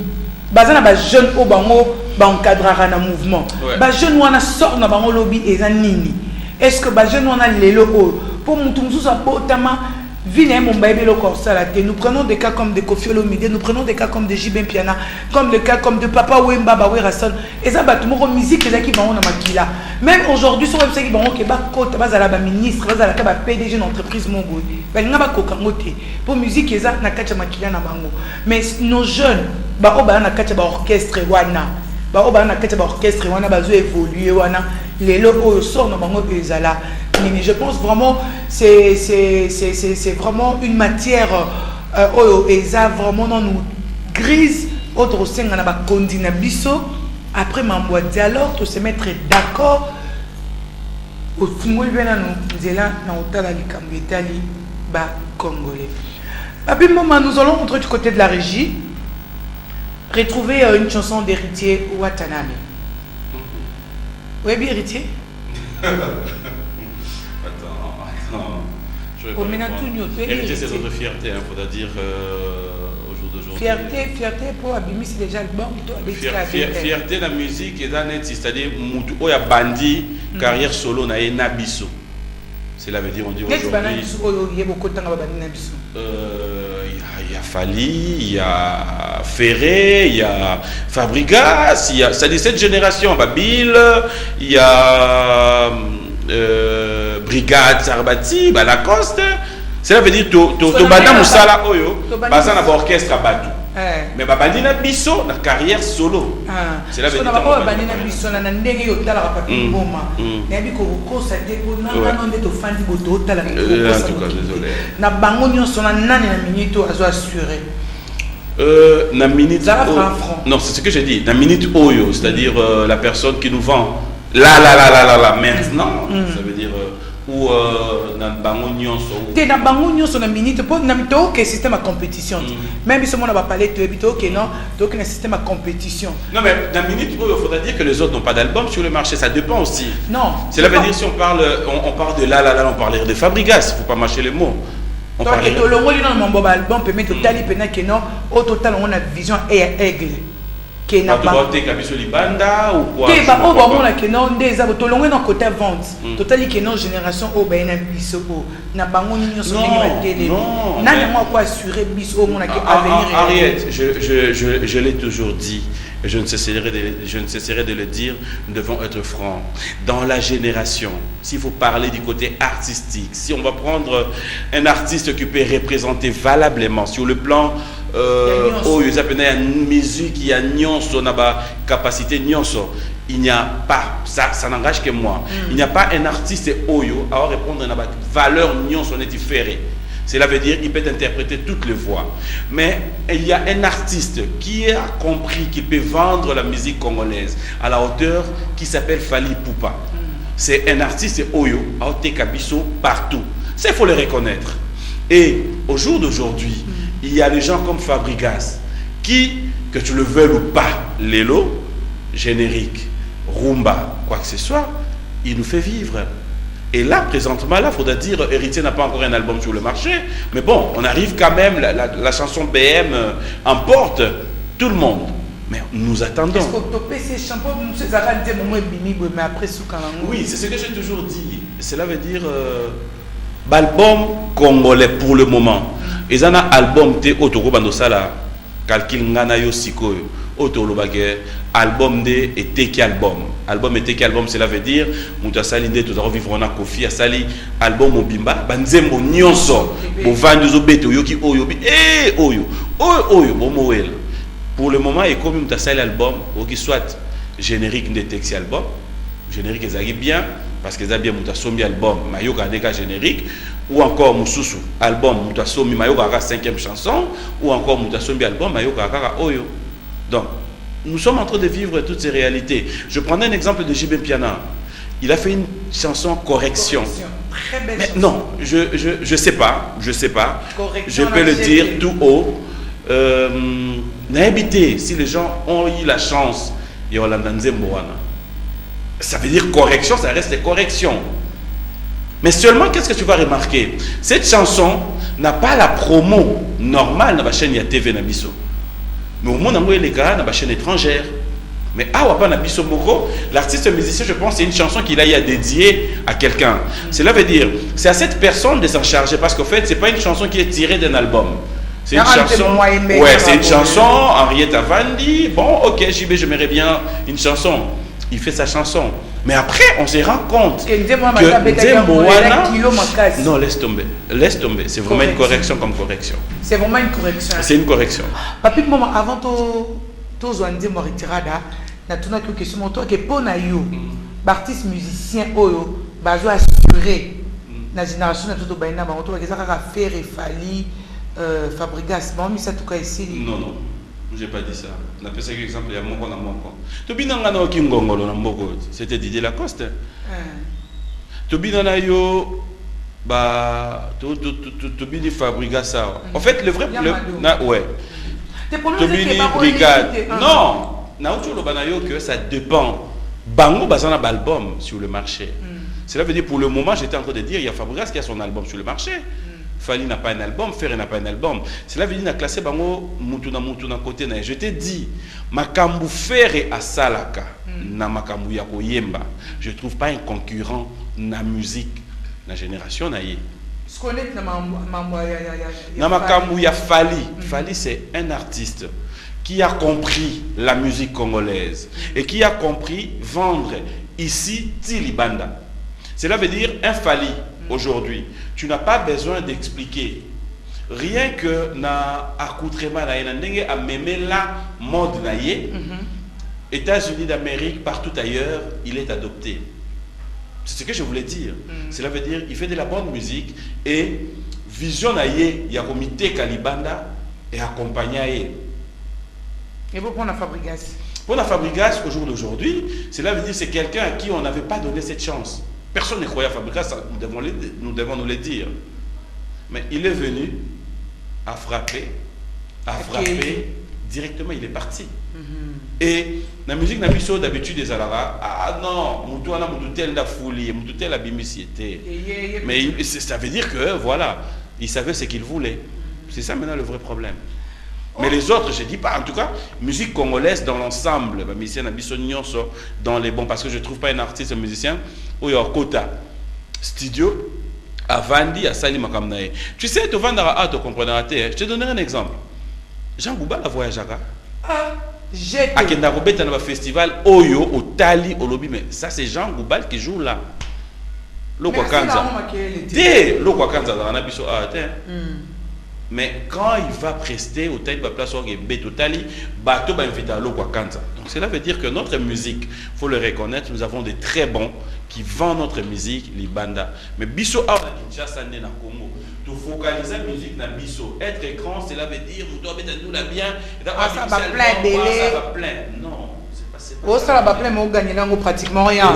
bazana ba jeune obango ba encadrera na mouvement, ba jeune on a sort na bango lobby eza nini. Est-ce que les jeunes ont les locaux pour nous tous nous prenons des cas comme de Kofi Olomide, nous prenons des cas comme de Jibin Piana, comme le cas comme de Papa Wemba Bawe Rasson. Et ça bat tout musique qui va on makila. Même aujourd'hui sur website qui va on que ba côte bas à la ministre, bas à la PDG d'une entreprise mongo. Ben nga ba kokangote pour musique qui na kacha makila na bango. Mais nos jeunes ba o ba na kacha ba orchestre wana. Ba o ba na kacha ba orchestre wana ba zo évoluer wana. Les locaux sortent dans bango ezala. Mais je pense vraiment c'est vraiment une matière eza vraiment dans nous grise autre senga na ba kondina biso après mambo dialogue to se mettre d'accord au fungoli bena nous nzela na otala likambo etali ba congolais. Papi maman, nous allons rentrer du côté de la régie retrouver une chanson d'Héritier Watanabe. Oui, bien Héritier. Héritier, c'est notre fierté, il faudra dire au jour d'aujourd'hui. Fierté pour Abimi, c'est déjà le bon. Fierté de la musique et dans net, c'est-à-dire il y a bandi, carrière solo, na Nabiso. Cela veut dire, on dit aujourd'hui. Il y a Fali, il y a Ferré, il y a Fabregas, il y a cette génération, Babil, il y a Brigade Sarbati, Lacoste. Cela veut dire que Bada Moussala Oyo, Bazan a orchestre à Badou. Mais Babandi na biso na carrière solo. Cela veut dire que Babandi na biso na ndenge yo tala papi mboma. Na bi ko sate ko na nde to fandi boto tala ko désolé. Na bango nyonso na nani na minute azo assurer. Na minute non, c'est ce que j'ai dit. Na minute Oyo, c'est-à-dire la personne qui nous vend là maintenant, ça veut dire ou na bango nyonso te na bango nyonso na minute po na mito que système à compétition même si on va parler de bito que non donc un système à compétition. Non mais na minute il faudra dire que les autres n'ont pas d'album sur le marché, ça dépend aussi. Non, cela veut dire si on parle de là on parlerait de Fabregas, il faut pas mâcher les mots. On donc to longo li na mon album peut mettre tali pena que non au total on a vision aigle que na pas kabiso libanda ou quoi que ba o ba mona que non des abo to longo na côté vente total que non génération o ba na biso o na bango nyonso ndenge ba télé na moi quoi assurer biso o mona que avenir. Arrête, je l'ai toujours dit. Je ne cesserai de le dire, nous devons être francs. Dans la génération, s'il faut parler du côté artistique, si on va prendre un artiste qui peut représenter valablement sur le plan il y a une musique, il y a une capacité, il n'y a pas, ça n'engage que moi, il n'y a pas un artiste Oyo à répondre à une valeur nyonso n'est différée. Cela veut dire qu'il peut interpréter toutes les voix. Mais il y a un artiste qui a compris qu'il peut vendre la musique congolaise à la hauteur qui s'appelle Fali Poupa. C'est un artiste Oyo, Aote Kabiso, partout. Ça, il faut le reconnaître. Et au jour d'aujourd'hui, il y a des gens comme Fabregas qui que tu le veuilles ou pas, Lelo, générique, rumba, quoi que ce soit, il nous fait vivre. Et là, présentement, il faudra dire, Héritier n'a pas encore un album sur le marché, mais bon, on arrive quand même, la chanson BM emporte tout le monde. Mais nous attendons. Oui, c'est ce que j'ai toujours dit. Cela veut dire, l'album congolais pour le moment. Ils ont un album de Otoro Bandosala, calcul Nganayo Sikoyo. Album de Eteki album. Album Eteki album, cela veut dire Moutasali de tout vivre na Kofi Asali album Mobimba Banzembo Nyonso Bovandu Zobeto Yoki Oyobi Oyo Bomoel. Pour le moment, et comme Moutasali album, ou qui soit générique de Eteki album, générique ezali bien parce que ça bien Moutasomi album Mayoka Neka générique ou encore Moussousou album Moutasomi Mayoka 5e chanson ou encore Moutasomi album Mayoka Oyo. Donc, nous sommes en train de vivre toutes ces réalités. Je prendrai un exemple de JB Piana. Il a fait une chanson Correction. Très belle mais chanson. Non, je sais pas. Je peux le dire tout haut. N'habitez, si les gens ont eu la chance, ça veut dire correction, ça reste correction. Mais seulement, qu'est-ce que tu vas remarquer? Cette chanson n'a pas la promo normale dans la chaîne TV Nabiso. Mais au monde, les gars, dans la chaîne étrangère. Mais l'artiste musicien, je pense, c'est une chanson qu'il a dédiée à quelqu'un. Cela veut dire, c'est à cette personne de s'en charger parce qu'en fait, c'est pas une chanson qui est tirée d'un album. C'est une chanson. Ouais, c'est une chanson. Henriette Avandi. Bon, ok, JB, j'aimerais bien une chanson. Il fait sa chanson. Mais après, on se rend compte que Nzemboana. Non, laisse tomber. Laisse tomber. C'est vraiment une correction comme correction. C'est vraiment une correction. C'est une correction. Papi, maman, avant de Nzembo retirada, na tuna que question toi que pour na yo, artiste musicien oyo, bazo assuré na génération na tout baina ba to ka faire et Fali Fabregas, bon mais ça tout cas ici. Non. J'ai pas dit ça. On a fait ça exemple il y a mon na moko. To binanga na okingongolo na mboko. C'était Didier Lacoste. To binana yo ba to bini Fabregas ça. En fait le vrai ouais. Tobini brigade. Non. Que ça dépend. Bango bazana album sur le marché. Cela veut dire pour le moment, j'étais en train de dire il y a Fabregas qui a son album sur le marché. Fali n'a pas un album, Ferré n'a pas un album. Cela veut dire na classé bango mutuna côté na. Je t'ai dit makambu Ferré à Salaka na makambu ya koyemba. Je trouve pas un concurrent na musique na génération na yé. Namakambu ya Fali. Fali c'est un artiste qui a compris la musique congolaise et qui a compris vendre ici Tilibanda. Cela veut dire un Fali aujourd'hui. Tu n'as pas besoin d'expliquer. Rien que na accoutrement na ndenge a mémé la mode na yé. États-Unis d'Amérique, partout ailleurs, il est adopté. C'est ce que je voulais dire. Cela veut dire il fait de la bonne musique et vision naïe, il y a comité Kalibanda et accompagné. Et vous pour la Fabregas? Pour la Fabregas au jour d'aujourd'hui, cela veut dire c'est quelqu'un à qui on n'avait pas donné cette chance. Personne ne croyait à Fabregas, nous devons nous le dire. Mais il est venu à frapper, directement il est parti. Et la musique n'a plus d'habitude des alara. Ah non, Moutouana Moutoutel da folie, Moutoutel a bimiciété. Mais ça veut dire que voilà, il savait ce qu'il voulait. C'est ça maintenant le vrai problème. Mais les autres, je ne dis pas. En tout cas, musique congolaise dans l'ensemble, musicien dans les bons, parce que je ne trouve pas un artiste musicien où il y a Kota, studio, à Vandi, à Sali Makamnae. Tu sais, tu vas te comprendre. Je te donnerai un exemple. Jean Gouba a voyagé à Akenda Robeta dans le festival Oyo, au Tali, au lobby. Mais ça, c'est Jean Goubal qui joue là. Lokwakanza. Lokwakanza, dans la biso. Mais quand il va prester au Tali, place au Tali, bateau va inviter à Lokwakanza. Donc cela veut dire que notre musique, il faut le reconnaître, nous avons des très bons qui vendent notre musique, les bandas. Mais biso a Kinshasa na Congo. Tout focaliser la musique na biso. Être écran, cela veut dire nous doit mettre nous la bien. Ça va plein. Non, c'est pas ça. Oh, ça va plein, mais on gagne pratiquement rien.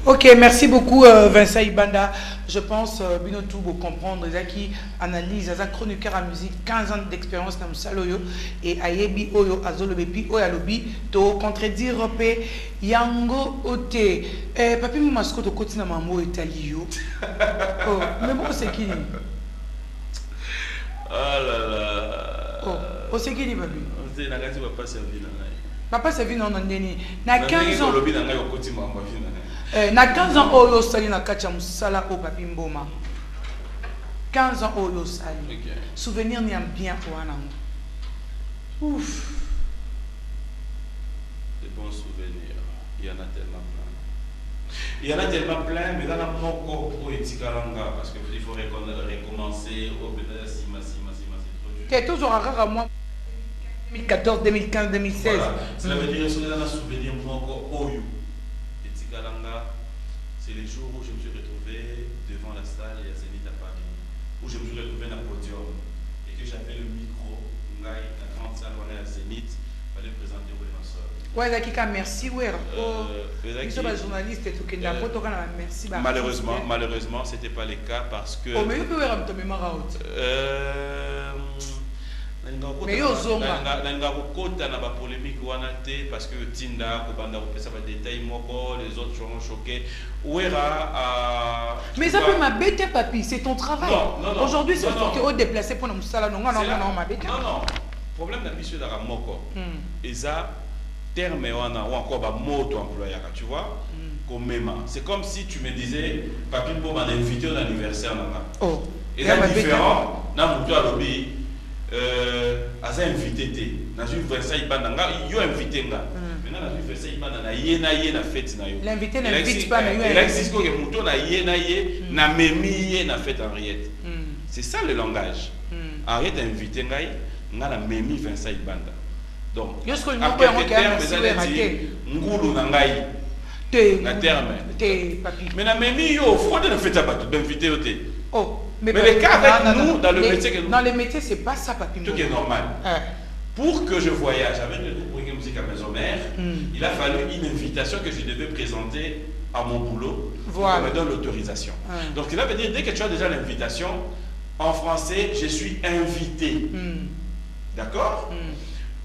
Ok, merci beaucoup Vincent Ibanda je pense bino tout vous comprendre qui analyse as chroniqueur à musique 15 ans d'expérience dans saloyo et ayebi oyo azolobe pi oyo alobi to contredire pe yango ote papi mo mascotte kotina mambo italio oh mais bon c'est qui oh là là oh c'est qui papi on sait nagati va pas servir là papa c'est venu non ndeni na 15 ans lobi na ngai okotima mambo vina na 15 ans oyo sali na kacha musala o papi mboma 15 ans oyo sali souvenir ni bien wana ouf des bons souvenirs il y en a tellement plein il y en a tellement plein mais dans la moko o etikalanga parce que il faut recommencer au peut-être sima c'est toujours rare à moi 2014 2015 2016 voilà. Cela veut dire que dans un souvenir moko oyo etikalanga c'est les jours où je me suis retrouvé devant la salle et à Zénith à Paris où je me suis retrouvé dans le podium et que j'avais le micro ngai la grande salle où on est à Zénith fallait présenter au Lenansol. Ouais Zakika merci ouais ils sont journalistes et tout qui n'a pas tourné merci malheureusement c'était pas le cas parce que oh mais il peut avoir ta mémoire haute mais yo zonga nanga kokota na ba polémique wana te parce que tinda ko banda ko pesa ba détails moko les autres seront choqués ouera mais ça peut m'abêter papi c'est ton travail non, aujourd'hui c'est faut que au déplacer pour nous sala non m'abêter non problème na biso dara moko eza terme wana ou encore ba moto employaka tu vois comme même c'est comme si tu me disais papi pour m'en inviter à l'anniversaire nanga oh et c'est différent na muto a lobby as invité te na ju versailles bananga yo invité nga maintenant na ju versailles banana na fête na yo l'invité n'invite pas mais yo il existe que muto na na memi na fête Henriette c'est ça le langage Henriette invité ngai nga na memi versailles banda donc yosko ni ko yango ngulu na ngai na terme papi mais na memi yo faut de fête ba d'invité yo te oh mais le cas avec nous dans le métier que nous... Dans les métiers, c'est pas ça, papi. Tout est normal. Pour que je voyage avec le groupe Wenge Musique à Maison Mère, il a fallu une invitation que je devais présenter à mon boulot pour qu'on me donne l'autorisation. Donc, cela veut dire, dès que tu as déjà l'invitation, en français, je suis invité. D'accord?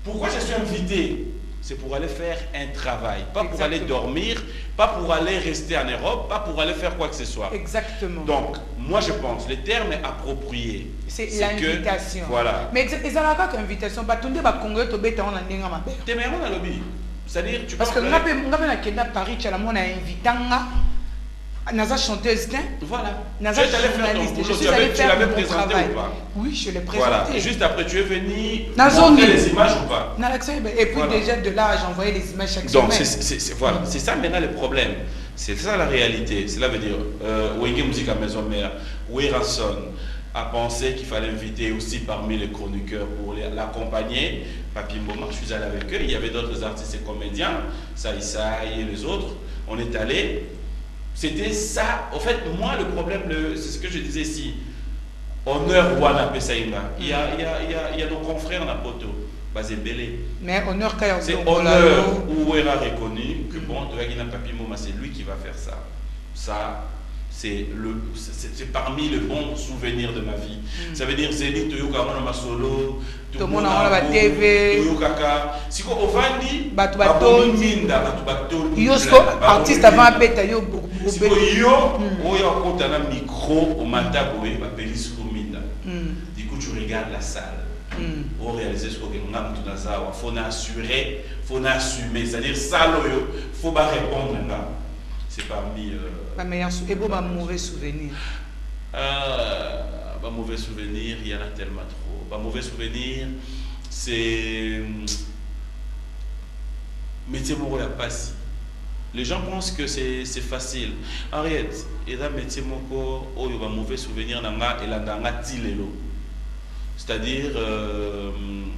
Pourquoi je suis invité? C'est pour aller faire un travail, pas pour aller dormir, pas pour aller rester en Europe, pas pour aller faire quoi que ce soit. Exactement. Donc, moi je pense, le terme approprié, c'est l'invitation. Voilà. Mais ils n'ont pas qu'invitation, bah tout le monde va congrès au béton en allant ma belle. T'es meilleur dans le lobby. C'est-à-dire, tu parce que nous avons à Paris, tu as la monnaie invitant. Naza chanteuse, voilà. Naza journaliste. Je suis allé faire mon travail. Oui, je l'ai présenté. Voilà. Et juste après, tu es venu montrer les images ou pas? Et puis déjà de là, j'ai envoyé les images chaque semaine. Donc voilà, c'est ça maintenant le problème. C'est ça la réalité. Cela veut dire, Wenge Musique à Maison Mère, Werason a pensé qu'il fallait inviter aussi parmi les chroniqueurs pour l'accompagner. Papi Mboma, je suis allé avec eux. Il y avait d'autres artistes et comédiens, Saïsa et les autres. On est allés. C'était ça. En fait, moi, le problème, c'est ce que je disais ici. Honneur Wana Pesaïma. Il y a nos confrères dans Poto. Bazébélé. Mais honneur Kaya. C'est honneur où Ouera reconnu que bon, Toagina Papi Moma, c'est lui qui va faire ça. Ça, c'est parmi les bons souvenirs de ma vie. Ça veut dire, c'est dit, Toyoka Mona Masolo, Toyota TV, Toyokaka. Si on ovandi, Batubatoni, Yosko, artiste avant Beta Yo. Si yo, on a un micro au Mataboué, ma pélis Minda. Du coup, tu regardes la salle. Pour réaliser ce qu'on a tout dans ça, il faut assurer, il faut assumer. C'est-à-dire, ça, il faut pas répondre. C'est parmi. Ma meilleure et bon, ma mauvais souvenir. Ma mauvais souvenir, il y en a tellement trop. Ma mauvais souvenir, c'est. Métier mon rôle à passer. Les gens pensent que c'est facile. Henriette, et là, métier mon corps, oh, il y a un mauvais souvenir, et là, dans la tilelo. C'est-à-dire,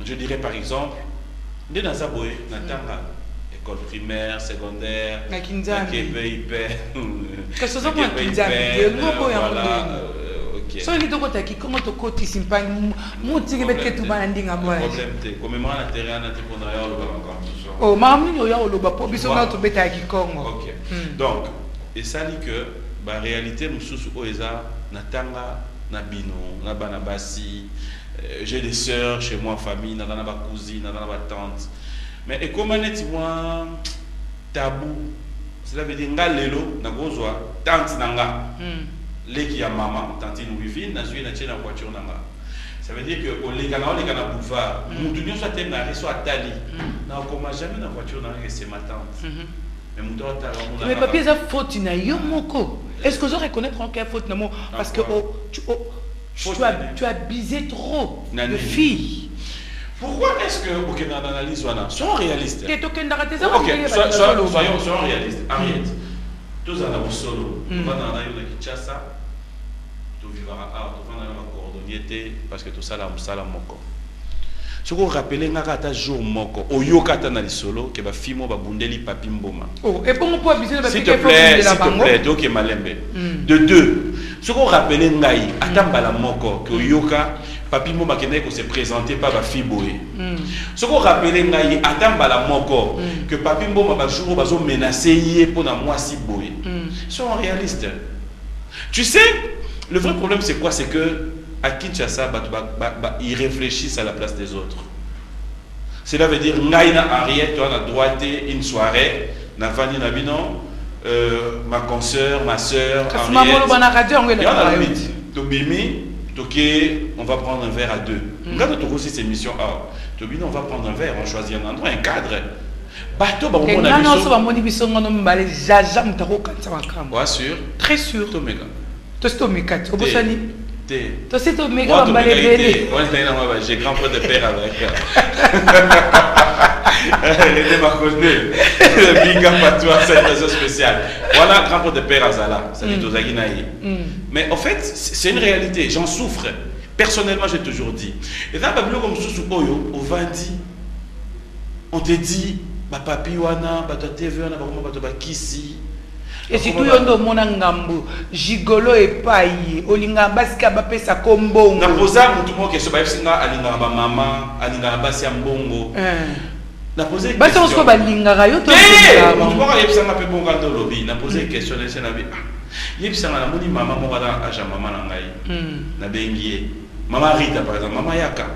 je dirais par exemple, dès dans sa boîte, école primaire, secondaire, donc, et ça dit que la réalité, nous sommes Natanga, Nabino, Nabanabasi. J'ai des sœurs chez moi en famille, Nana ma cousine, Nana ma tante. Mais et comment est-ce tabou? Cela veut dire nga lelo na gozwa tante nanga. Leki ya maman, tante Louisville, na zui na tient la voiture nanga. Ça veut dire que au legana boulevard, mutunyo soit tem na reso atali. Na koma jamais na voiture nanga que c'est ma tante. Mais papier ça faute na yo moko. Est-ce que je reconnais qu'on a faute na mo parce que tu as bisé trop de filles. Pourquoi est-ce que au Kenya d'analyse wana soyons réalistes. Soyons réalistes. Ariette. Tous en avons solo. On va dans la Kinshasa. Tu vivras à tu vas dans la coordonnée parce que tout ça là musala moko. Ce qu'on rappelle ngaka jour moko oyoka ta na lisolo ke ba fimo ba bundeli papi mboma. Oh et pour moi abuser s'il te plaît donc malembe. De deux. Ce qu'on rappelle ngai atambala moko ke oyoka papi mboma kene ko se présenter pas ba fiboé. Ce qu'on rappelle ngai atambala moko que papi mboma ba jour bazo menacer yé pour na moi si boé. Soyons réalistes. Tu sais, le vrai problème c'est quoi? C'est que à Kinshasa, ils réfléchissent à la place des autres. Cela veut dire Naïna Ariette, toi, on a droité une soirée, Navani Nabino, ma consoeur, ma soeur, on va prendre un verre à deux. Regarde toi aussi ces missions. On va prendre un verre, on choisit un endroit, un cadre. Bateau, on sûr. Très sûr. J'ai grand frère de père avec. Il était ma connue. Big up à toi, c'est une raison spéciale. Voilà, grand frère de père Azala. Ça dit Tozaginaï. Mais en fait, c'est une réalité. J'en souffre. Personnellement, j'ai toujours dit. Et dans Babylone, comme Soussou Oyo, au Vandi, on te dit, ma papi wana, ma TV wana, ma kisi. Et si tout le monde mon angambo, gigolo et paille, olinga basika bapesa kombo. Na posa mutu mo ke so ba singa alinga ba mama, alinga ba si ambongo. Na poser question. Basi on se ba linga rayo to. Mutu mo ka yebisa nga pe bonga ndo lobby, na poser question na sena bi. Yebisa nga na moni mama mo ka aja mama na ngai. Na bengie. Mama Rita par exemple, mama Yaka.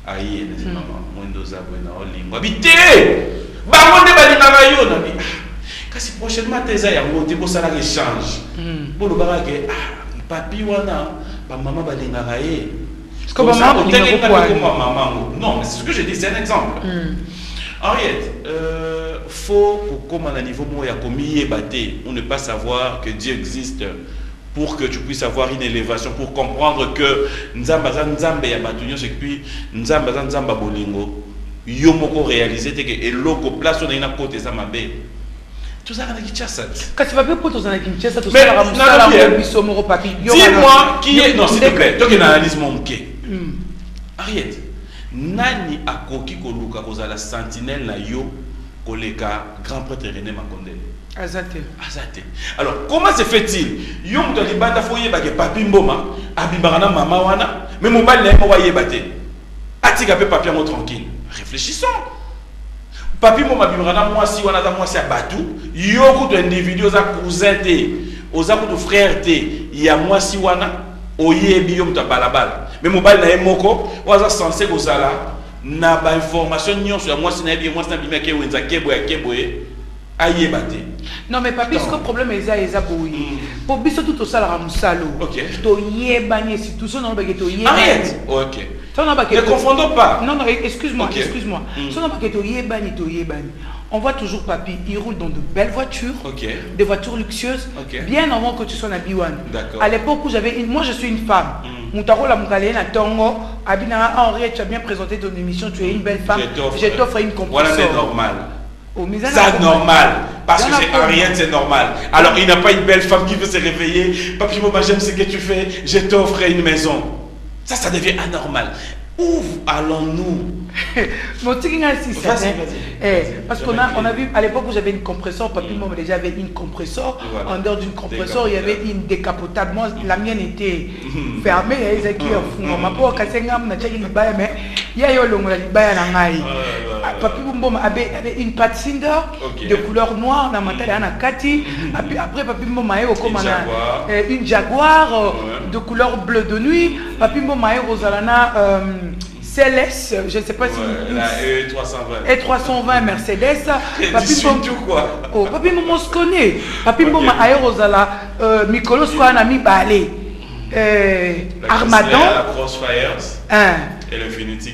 Aye na mama mondo za bwana olingwa. Bitele! Ba monde ba linga rayo na bi. Kasi prochainement tes aïe monter pour ça la échange pour le barage papi wana ba maman ba lingara ye comme maman non mais c'est ce que je dis, c'est un exemple. Henriette, faut comme à un niveau où il y a commis ébatté on ne pas savoir que Dieu existe pour que tu puisses avoir une élévation, pour comprendre que nzamba nzambe ya batunyo c'est puis nzamba nzamba bolingo yo moko réaliser que eloko place on a une côté ça mabe. Tout ça, quand tu vas bien pour ton Kinshasa, tout ça, dis-moi qui est. Non, s'il te plaît, toi qui analyse mon quai. Ariette, Nani a koki koluka koza la sentinelle na yo koleka grand prêtre René Makonde. Azate. Alors, comment se fait-il? Yo muto di banda foye ba ke papi mboma, abimbarana mama wana, mais mon bal n'est pas yebate. Atika pe papi mo tranquille. Réfléchissons. Papi mo mabimrana moi si wana za moi si abatu yoko to individu za cousin te oza ko to frère te ya moi si wana oyebi yo mta balabala mais mobile na emoko waza censé kozala na ba information nyonso ya moi si na yebi moi si na bimaka ke wenza kebo ya kebo ayebate. Non mais papi ce que problème eza boui pour biso tout ça la musalo to yebani institution na ba ke to yebani. Arrête. OK. Ne confondons pas. Non, excuse-moi. On voit toujours papi, il roule dans de belles voitures, des voitures luxueuses, bien avant que tu sois à Biwan. À l'époque où moi je suis une femme. Moutaro la Moukalé na Tongo, Abinara Henriette, tu as bien présenté ton émission, tu es une belle femme. Je t'offre une compresseur. Voilà, c'est normal. C'est normal. Parce que c'est Henriette, c'est normal. Alors il n'a pas une belle femme qui veut se réveiller. Papi, moi j'aime ce que tu fais, je t'offre une maison. Ça devient anormal. Où allons-nous? Parce qu'on a vu à l'époque où j'avais une compresseur, papi moi déjà avait une compresseur. En dehors d'une compresseur, il y avait une décapotable. Moi, la mienne était fermée. Il y a Papi Mboma avait une patte Cinder de couleur noire, na matala na kati. Après Papi Mboma est comme une Jaguar de couleur bleu de nuit. Papi Mboma est Rosalana CLS, je ne sais pas si la E320. E320 Mercedes. Papi Mboma quoi. Oh, Papi Mboma se connaît. Papi Mboma est Rosala Mikolo Squana mi balé. Armadan, la Crossfires et l'Infinity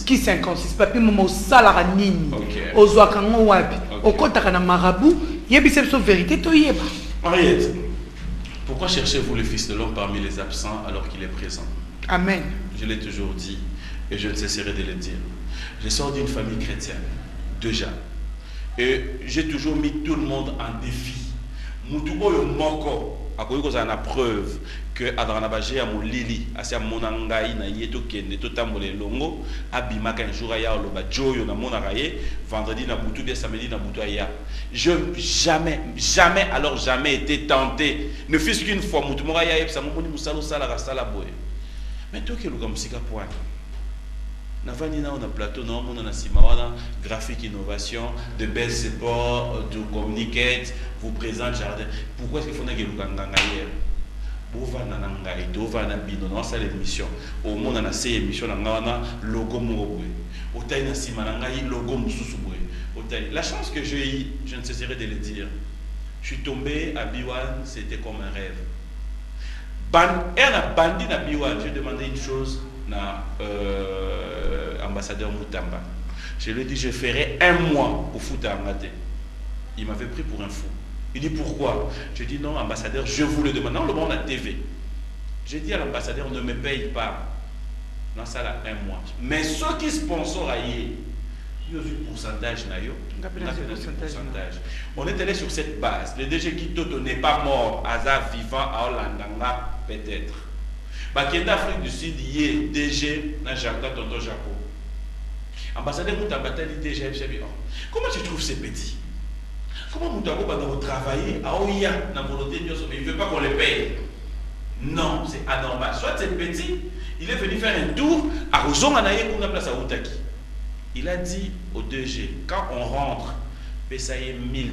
qui 56. Papi Momo Salara Nini. Ozoakango Wabi. Okotakana Marabout. Yebisep so vérité to yeba. Henriette, pourquoi cherchez-vous le Fils de l'homme parmi les absents alors qu'il est présent? Amen. Je l'ai toujours dit et je ne cesserai de le dire. Je sors d'une famille chrétienne, déjà. Et j'ai toujours mis tout le monde en défi. Mutubo yo moko. Akoyi kozala na preuve que adranabaje ya molili asi amona ngai na ye tokende totambola elongo abimaka un jour aya oloba joyo na monaka ye vendredi na butu bien samedi na butu aya. Je jamais alors jamais été tenté ne fût-ce qu'une fois mutu moko aya yebisa moni musalo salaka sala boye mais tokeluka musika poani navandi na on a plateau non on a sima wana graphique innovation de belles supports de communicate vous présente jardin. Pourquoi est-ce qu'il faut que vous ayez bovana na ngai dovana bino na sa l'émission au monde na ces émissions na ngana logo mobwe otai na sima na ngai logo mususu bwe otai. La chance que j'ai eu, je ne cesserai de le dire, je suis tombé à Biwan, c'était comme un rêve. Bandi na Biwan, j'ai demandé une chose na ambassadeur Moutamba. Je lui ai dit je ferai 1 mois au foot à Angate. Il m'avait pris pour un fou. Il dit pourquoi? Je dis non, ambassadeur, je vous le demande. Non, le monde a TV. J'ai dit à l'ambassadeur, ne me paye pas. Non, ça là, 1 mois. Mais ceux qui sponsorisent, il y a un pourcentage. On est allé sur cette base. Le DG Kitoto n'est pas mort. Hazard vivant à Hollandanga, peut-être. Bakenda Afrique du Sud, il y a DG, na Jacques Tonton Jaco. Ambassadeur Moutambata dit DG, comment tu trouves ces petits? Comment Moutabo va travailler à Oya, dans la volonté de Dieu, mais il ne veut pas qu'on les paye? Non, c'est anormal. Soit c'est petit, il est venu faire un tour à Rozonganaye pour la place à Outaki. Il a dit au DG, quand on rentre, paye $1000.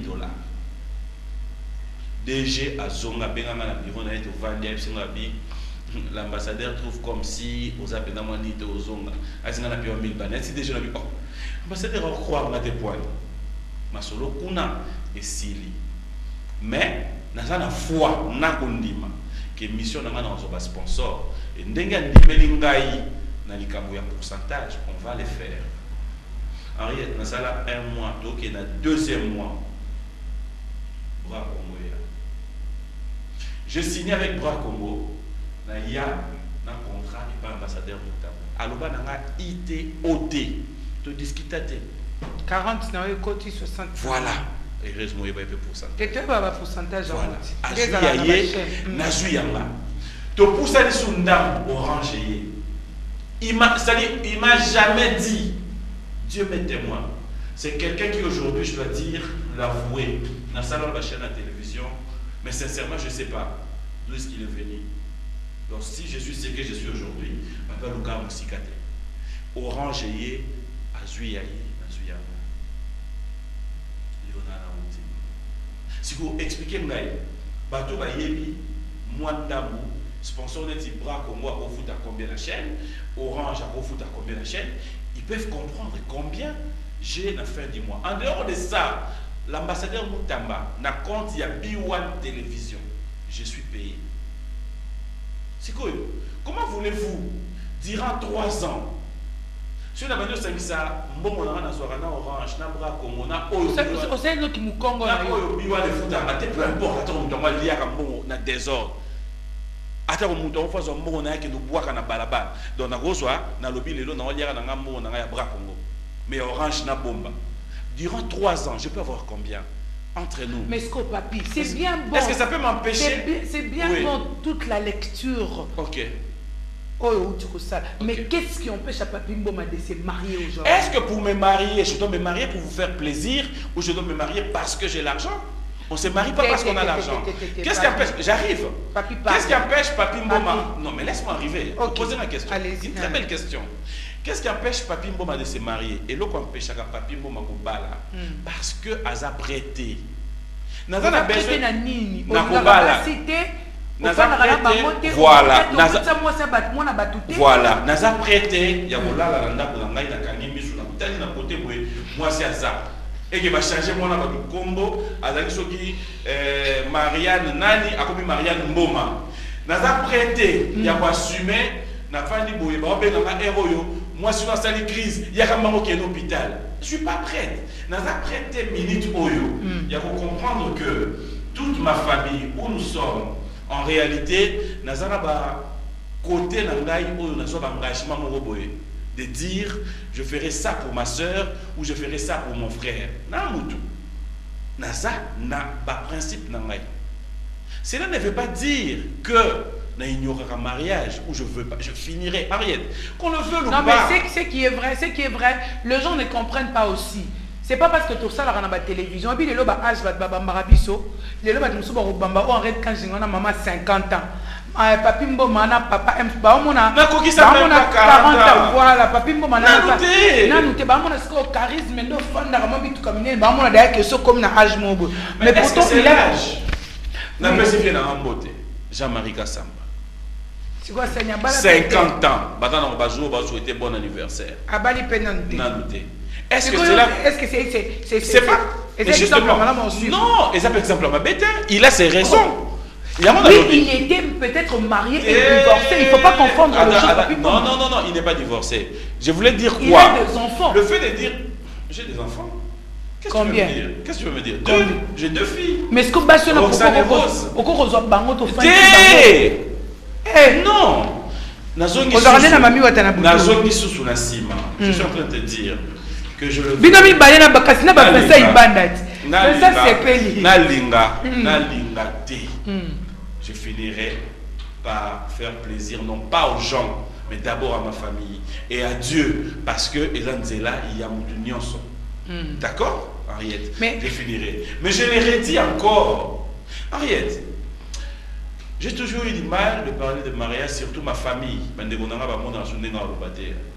DG à Zonga, l'ambassadeur trouve comme si aux appels aux Zonga, si DG n'a dit, l'ambassadeur va croire à des points. Masolo kuna esili mais naza na foi na kondima que mission nanga na zoba sponsor et ndenga ndimeli ngai na likambo ya pourcentage on va les faire. Henriette nasala 1 mois donc et na 2e mois Bras Congo ya je signe avec Bras Congo na ya na contrat et pas ambassadeur Moutamba aloba nanga ITOT to discuter 40 na côté 60. Voilà. Heureusement il va être pourcentage. Quelqu'un va avoir pourcentage. Voilà. Azuyaye nazuyanga. To poussa les sundam orange. Il m'a jamais dit Dieu m'est témoin. C'est quelqu'un qui aujourd'hui, je dois dire, l'avouer, dans salon la chaîne à télévision, mais sincèrement je ne sais pas d'où est-ce qu'il est venu. Donc si je suis ce que je suis aujourd'hui, je vais Luka Mousikate. Orange Azuyaye. Si vous expliquez ngai bateau ba yebi mwandamu sponsor net Bras Congo au foot à combien la chaîne, Orange au foot à combien la chaîne, ils peuvent comprendre combien j'ai la fin du mois. En dehors de ça, l'ambassadeur Moutamba n'a compte il y a B1 télévision. Je suis payé. C'est quoi? Comment voulez-vous durant 3 ans si on a venu au Sangisa, on a Orange, na Bras Congo, na Oyo. C'est nous qui nous Congo. Na Oyo biwa le foot à peu importe, attends, on va lire comme bon, na désordre. Attends, on va faire un mot na qui nous boit na balaba. Donc na reçoit, na lobby le na lire na ngamo na Bras Congo. Mais Orange na bomba. Durant 3 ans, je peux avoir combien entre nous? Mais ce que papi, c'est bien bon. Est-ce que ça peut m'empêcher? C'est bien bon toute la lecture. OK. Oh, mais qu'est-ce qui empêche à Papi Mboma de se marier aujourd'hui? Est-ce que pour me marier, je dois me marier pour vous faire plaisir ou je dois me marier parce que j'ai l'argent? On ne se marie pas parce qu'on a l'argent. Qu'est-ce qui empêche? J'arrive. Qu'est-ce qui empêche Papi Mboma? Non, mais laisse-moi arriver. Okay. Posez ma question. Allez-y. Une très belle question. Qu'est-ce qui empêche Papi Mboma de se marier? Et l'autre empêche Papi Mboma de bala. Parce que Aza prêté. Naza na besoin na kobala. Voilà. Voilà. Naza prêté. Ya kolala na ndako na ngai na kangi misu na mutani na côté boye. Moi c'est Aza. Et qui va changer mon nom de combo. Azali soki Marianne Nani a commis Marianne Mboma. Naza prêté. Ya ko assumer. Na fandi boye ba obe na héros yo. Moi si on a sali crise, il y a quand même un hôpital. Je suis pas prête. Naza prêté minute oyo. Il y a faut comprendre que toute ma famille où nous sommes en réalité naza na ba côté na ngai oyo na so ba engagement mo boye de dire je ferai ça pour ma sœur ou je ferai ça pour mon frère. Na mutu. Naza na ba principe na ngai. Cela ne veut pas dire que il n'y aura qu'un mariage où je veux pas, je finirai Ariette. Qu'on le veut ou pas. Non mais c'est qui est vrai, les gens ne comprennent pas aussi. C'est pas parce que tout ça là dans la télévision, et puis les loba âge va bambarabiso, les loba nous sommes bamba on arrête quand j'ai maman 50 ans. Papi Mboma na papa ba on a 40 ans voilà papi Mboma na nous ba on a ce charisme no fanda comme bitu comme ba on a d'ailleurs que ça comme na âge mobo. Mais pourtant il a l'âge. Na spécifié dans Mbote. Jean-Marie Kassamba. 50 ans. Maintenant, on était bon anniversaire. Est-ce que c'est là? Est-ce que c'est pas? Non, et ça par exemple, ma bête, il a ses raisons. Oui, il était peut-être marié et divorcé. Il ne faut pas confondre le choses. Non, il n'est pas divorcé. Je voulais dire quoi? Il a des enfants. Le fait de dire j'ai des enfants. Combien? Qu'est-ce que tu veux me dire? J'ai 2 filles. Mais ce que Bassio n'a non. Je suis en train de te dire que je le je finirai par faire plaisir non pas aux gens mais d'abord à ma famille et à Dieu parce que il y a mon d'accord, Henriette? Je finirai. Mais je l'ai redit encore. Henriette, j'ai toujours eu du mal de parler de mariage, surtout ma famille.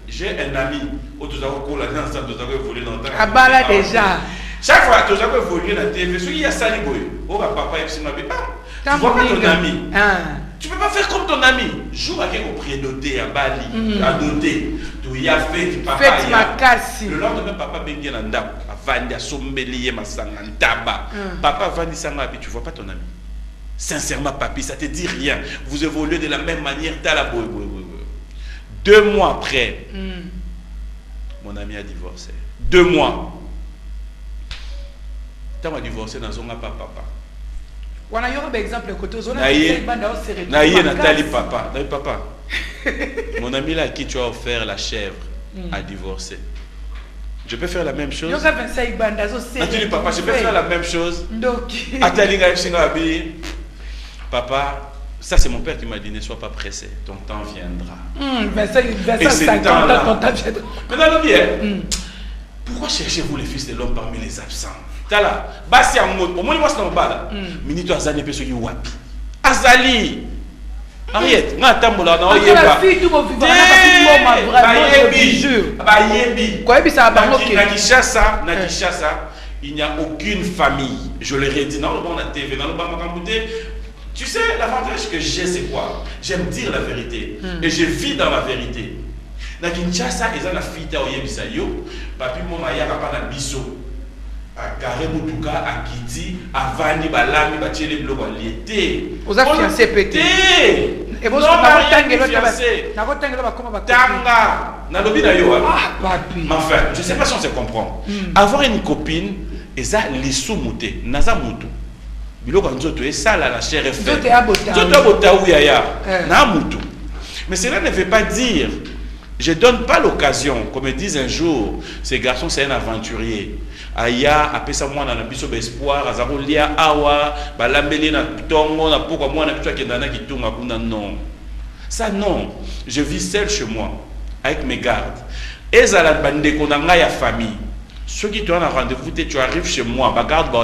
J'ai un ami, déjà. Chaque fois que tu as évolué dans la TV, il y a ça, tu vois pas ton ami. Tu ne peux pas faire comme ton ami. Joue avec au prénoté à Bali, à doter. Tu y as fait du papa. Le lendemain, papa Bengue Nanda, a Vandi, a Sombelié, Massangantaba. Papa Vandi Sangabi, tu ne vois pas ton ami. Sincèrement, papi, ça ne te dit rien. Vous évoluez de la même manière. 2 mois après, mon ami a divorcé. 2 mois. Tu as divorcé dans son papa. On a eu un exemple côté Nathalie papa. Mon ami là à qui tu as offert la chèvre a divorcé. Je peux faire la même chose. Nathalie papa, je peux faire la même chose. Papa, ça c'est mon père qui m'a dit ne sois pas pressé, ton temps viendra. Et c'est temps là. Maintenant le bien. Pourquoi cherchez-vous les fils de l'homme parmi les absents? Tala, basi en mode, au moins moi c'est dans le bas. Minito azali pe soki wapi. Azali. Ariette, nga tambola na oyeba. La fille tout mon vivant, vraiment je jure. Ba yebi. Quoi yebi ça ba ngoké. Na Kinshasa, il n'y a aucune famille. Je l'ai redit dans le bon la TV, dans le bas Makambouté. Tu sais, l'avantage que j'ai c'est quoi? J'aime dire la vérité et je vis dans la vérité. Na Kinshasa, ils ont la fille ta oyebisa yo, papi moma ya pa na biso. À Carré Moutouka, à Kiti, à Vani, Balami, à Tchelé, Bloko, à Liété. Vous avez fiancé pété. Et vous avez fiancé. Tanga. Nalobi na yo. Ah, papi. Enfin, je ne sais pas si on se comprend. Avoir une copine, et ça, les sous-moutés, Naza Moutou. Biloko Nzoto, et ça, la chair est faite. Nzoto Abotaou Yaya. Na Moutou. Mais cela ne veut pas dire. Je ne donne pas l'occasion, comme ils disent un jour, ce garçon c'est un aventurier. Aya, après ça, moi, on a un espoir, Azarolia, Awa, Balambeli, na Tongo, na pourquoi moi, on a qui tombe, non. Ça, non. Je vis seul chez moi, avec mes gardes. Et ça, la bande qu'on a la famille. Ceux qui ont un rendez-vous, tu arrives chez moi, ma garde,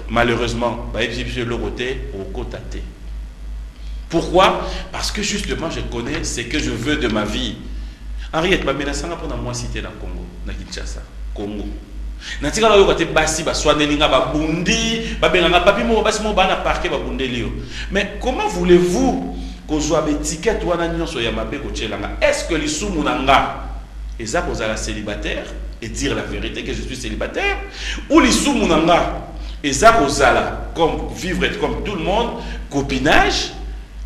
malheureusement, le côté, au côté. Pourquoi? Parce que justement, je connais ce que je veux de ma vie. Henriette, ma menasanga pour moi cité dans Congo, na Kinshasa, Congo. Natika la yoka te basi ba swanelinga ba bundi, ba benanga papi mo basi mo bana parquet ba bundelio. Mais comment voulez-vous qu'on soit étiquette ou wana nyonso ya mabe ko tchelanga? Est-ce que l'isumu nanga eza kozala célibataire et dire la vérité que je suis célibataire, ou l'isumu nanga eza kozala comme vivre comme tout le monde, copinage,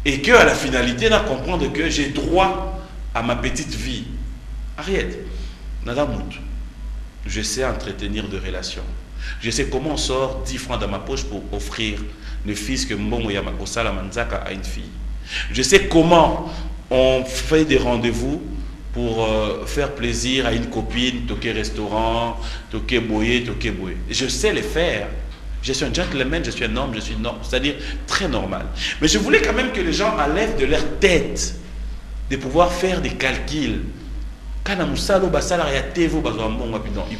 et que à la finalité na comprendre que j'ai droit à ma petite vie. Ariette, Nadamout, je sais entretenir de relations. Je sais comment on sort 10 francs dans ma poche pour offrir le fils que Mbongo Yamakosala Manzaka a une fille. Je sais comment on fait des rendez-vous pour faire plaisir à une copine, toquer restaurant, toquer boyer, toquer boyer. Je sais les faire. Je suis un gentleman, je suis un homme, je suis normal, c'est-à-dire très normal. Mais je voulais quand même que les gens enlèvent de leur tête de pouvoir faire des calculs. Ils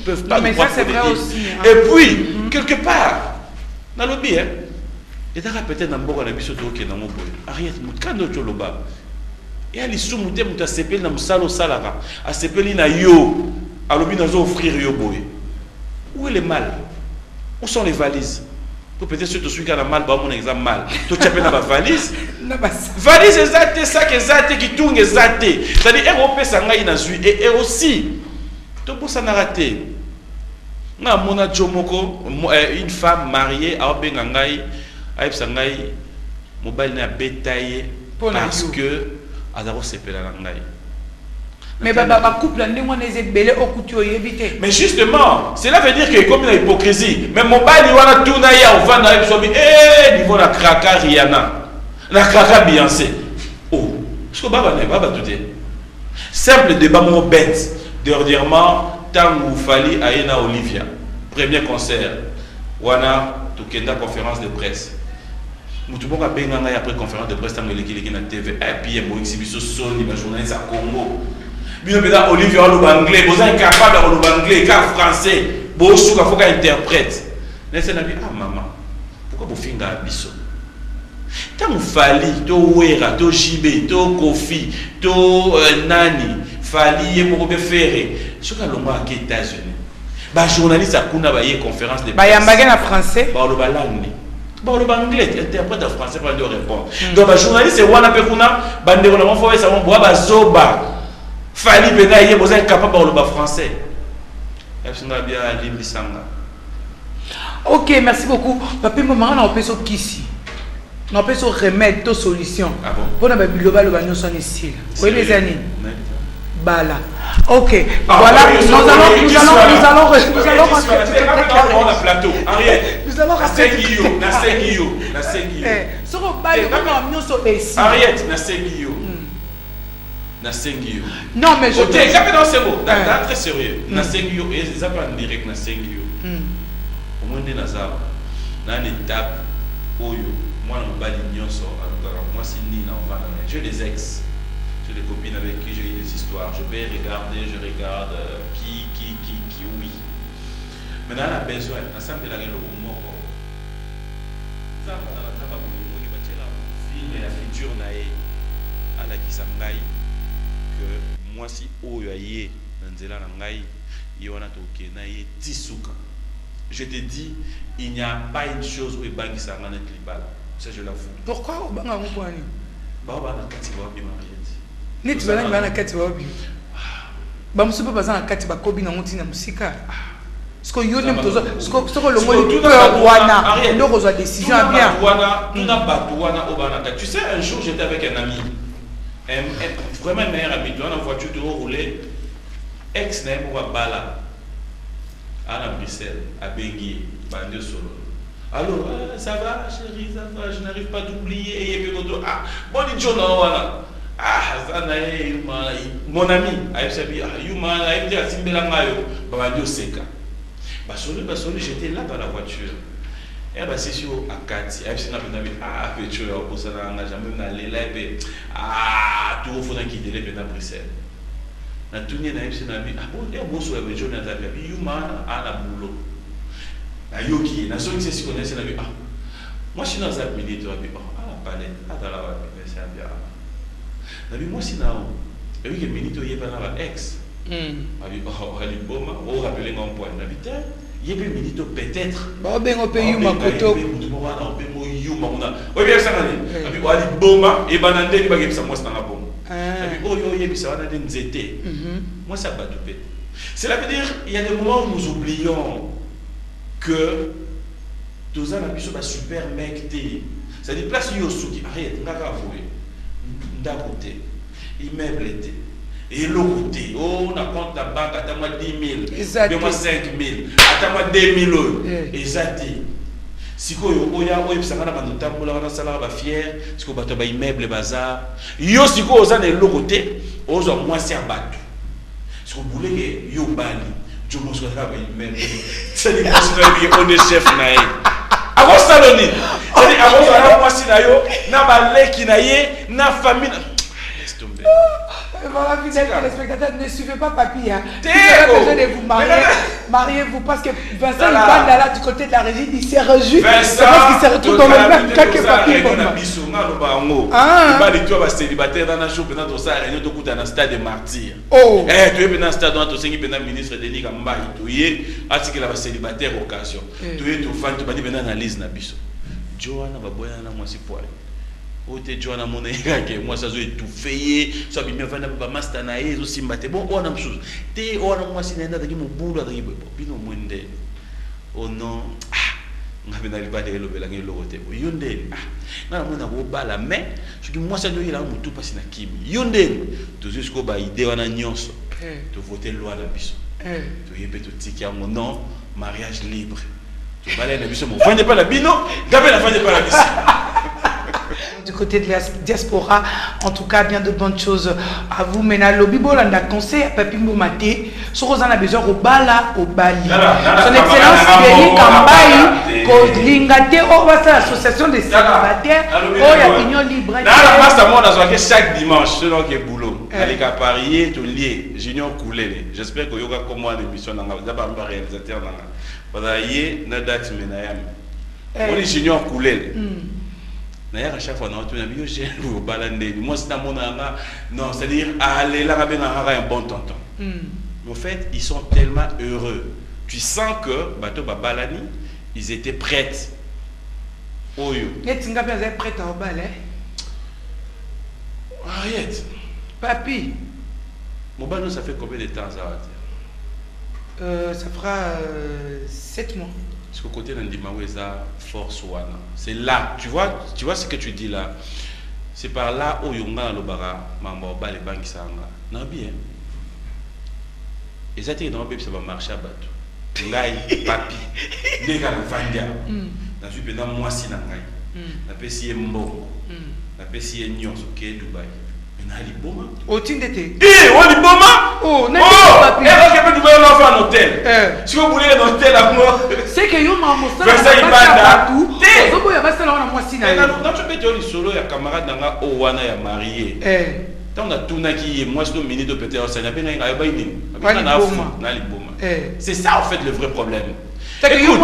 peuvent pas. Non, mais ça c'est vrai aussi. Hein. Et puis, quelque part, dans le bien, et d'ailleurs peut-être dans le bon abisso de hockey dans mon boy. Ariette, quand tu le bas, et à l'issue muté muta sepel na musalo salara, à sepeli na yo, à l'obi na zo offrir yo boy. Où est le mal? Où sont les valises? Peut-être que tu suis qui a mal, mon exemple mal. Tu as fait ma valise. Valise exacte, sac exact qui tourne exact. C'est-à-dire Europe sangai na zui et aussi. Tu peux s'en rater. Na mona jomoko une femme mariée a bengangai a sangai mobile na bétaillé parce que azaro sepela ngai. Mais couple mais justement, cela veut dire que comme une hypocrisie, mais mon bail il va tout naïa au van niveau la kraka Rihanna, la kraka Beyoncé. Oh, ce que baba n'est pas tout est. Simple débat mon bête. Dernièrement, tant où fallait Aena Olivia, premier concert, wana tukenda conférence de presse. Moutoubo a benganga après conférence de presse tant que l'équipe na TV et puis il y a une exhibition solo de journaliste à Congo. Bien peut-être Olivier parle anglais, vous êtes incapable de parler anglais, car français, vous faut qu'elle interprète. Laissez la vie, ah maman, pourquoi vous faites un bisso? Tant que Fali, to Wera, to Jibé, to Kofi, to Nani, Fali, et pour bien faire, je crois que l'on va aux États-Unis. Bah journaliste à Kuna ba conférence de presse. Bah y a un français. Bah le langue. Bah le anglais, interprète en français pour lui répondre. Donc bah journaliste c'est wana pe kuna, bande on va faire ça on boit ba zoba. Fali Benaye, vous êtes capable de parler français. Ok, merci beaucoup. Papa, maman, on a fait ce qu'ici. On a fait ce remède, de solution. Ah bon? Pour nous, global, nous sommes ici. Oui, les amis. Bala. Ok. Ah, voilà, oui, nous allons plateau. Ariette. Nous allons Ariette, non mais je t'ai capé dans ce mot très sérieux na sengio et les appels en direct na sengio au moins des nazar na l'étape oyo moi na bali nyonso moi c'est ni na on va j'ai des ex j'ai des copines avec qui j'ai eu des histoires je vais regarder je regarde qui oui maintenant on a besoin ensemble la gelo moko ça va la taba pour nous batela film et la future nae ala kisangai que moi si oyaye nanzela nangai yona toke na ye tisuka. Je te dis, il n'y a pas une chose où il bangi sa ngana tribal. Ça je l'avoue. Pourquoi au banga ngwani? Ba ba na kati ba bi mariette. Ni tu bana ngana kati ba bi. Ba musupa baza na kati ba kobi na mutina musika. Sko yone mtozo sko longo li wana ndoko za décision bien. Wana tuna batu wana obana kati. Tu sais un jour j'étais avec un ami. Vraiment un meilleur ami, dans la voiture de rouler, ex-nem ou à Bala, à Bruxelles, à Bengui, Bandio Solo. Alors, ça va, chérie, ça va, je n'arrive pas d'oublier. Et puis, ah, bon, il dit, voilà. Ah, ça n'a pas mon ami, Aïe Sabi, Yuma, Aïe Dia, Simbela Mayo, Bandio Seka. Basoli, j'étais là dans la voiture. Et bah c'est sûr à Kati, FC n'a pas d'avis ah tu es au sein d'un engagement dans les lèvres ah tout au fond d'un qui délai dans Bruxelles. Na tourné na FC n'a vu ah bon et bon soit avec Jonathan Gabi Yuma à la boulot. Na Yoki na ceux qui se connaissent na vu ah moi je suis dans un milieu tu as vu ah la palette ah dans la c'est bien. Na vu moi si na Et oui, que Minito y est pas ex. Ali Boma, on rappelle un point d'habitat. Il y a Minito peut-être. Bon, ben, on peut y makoto. Oui, bien ça. Ali Boma, et Banande, il va y avoir ça, moi, c'est un bon. Oh, il y a ça, on a des nzétés. Moi, ça va tout péter. Cela veut dire, il y a des moments où nous oublions que tous les gens sont super mec. C'est-à-dire, place Yosuki, arrête, n'a qu'à vouer. D'un côté, immeuble était. Et l'autre côté, on a compte la banque, attends-moi 10 000, attends-moi 5 000, attends-moi 2 000 euros. Et ça dit, si vous avez un salaire fier, si vous avez un immeuble bazar, yo si vous avez l'autre côté, vous avez moins de bateau. Si vous voulez que vous bali, je me suis dit que immeuble. C'est-à-dire que vous êtes chef. Avant Saloni, c'est-à-dire avant Saloni, moi si na balé qui na famille. Laisse tomber. Voilà, fidèles téléspectateurs, ne suivez pas Papy. Hein. Si vous avez besoin de vous marier, mariez-vous parce que Vincent Ibanda là du côté de la régie, il s'est réjoui. C'est parce qu'il se retrouve dans le même cas que Papy. Ah. Il va célibataire dans la jour pendant tout ça, réunion de coups dans le stade de martyrs. Oh. Eh, tu es dans le stade dans tout ce qui est le ministre Denis Kamba, tu es article la célibataire occasion. Tu es tout fan, tu vas dire dans l'analyse na biso. Joanna va boire na moi si poil. Ote Joanna mona yake moi ça zo étouffé ça bi me vana ba master na yezo simbate bon on a msusu te on a moi sinenda taki mobulu ataki bino mwende oh non ngabe na libade lo bela ngelo kote yonde na mona ko bala mais je dis moi ça doit il a mutu pasi na kimi yonde to jusqu'au ba idée wana nyonso to voter loi na biso to yebe to tiki ya non mariage libre to bala na biso mo vende pas la bino ngabe na vende pas la biso. Du côté de la diaspora, en tout cas, bien de bonnes choses à vous. Maintenant, le Bibolanda conseil à Papi Mbomate, ce qu'on a besoin au Bala, au Bali. Son Excellence, Béli Kambaï, Kodlingate, l'association des célibataires, la Union Libre. Chaque dimanche, selon que boulot, avec à parier, tout lié, Junior Koulé. J'espère que vous avez comme moi l'émission, d'abord un réalisateur, vous avez une date, on est Junior Koulé. D'ailleurs, à chaque fois, on a vu que balander. Moi, c'est non, c'est-à-dire, aller là, un bon tonton. En fait, ils sont tellement heureux. Tu sens que, Bateau Babalani, ils étaient prêts. Oyo. Et tu es prêt au balai? Arrête. Papi. Mon balai, ça fait combien de temps ça va? Ça fera 7 mois. Parce qu'au côté d'Andimaweza, force wana. C'est là, tu vois ce que tu dis là. C'est par là où Yonga Lobara, Mamboba, les banques sanga. Non, bien. Et ça, tu es dans le pays, ça va marcher à bateau. Ngai, papi, nega na vandia. Na suis pendant moi si na ngai. Na pesi mbongo. Na pesi nyonso ke Dubaï. Na li boma. Au Tindete. On li boma. Oh, n'a pas papi. Et là, tu peux faire un hôtel. Si vous voulez un hôtel à moi. C'est que yo m'a montré. Vincent Ibanda. Ozobo ya basa na moi si na. Non, tu peux dire le solo ya camarade nanga owana ya marié. Tant on a tout qui moi je mini de peut-être ça n'a pas na ba ini. Na li boma. C'est ça en fait le vrai problème. Écoute,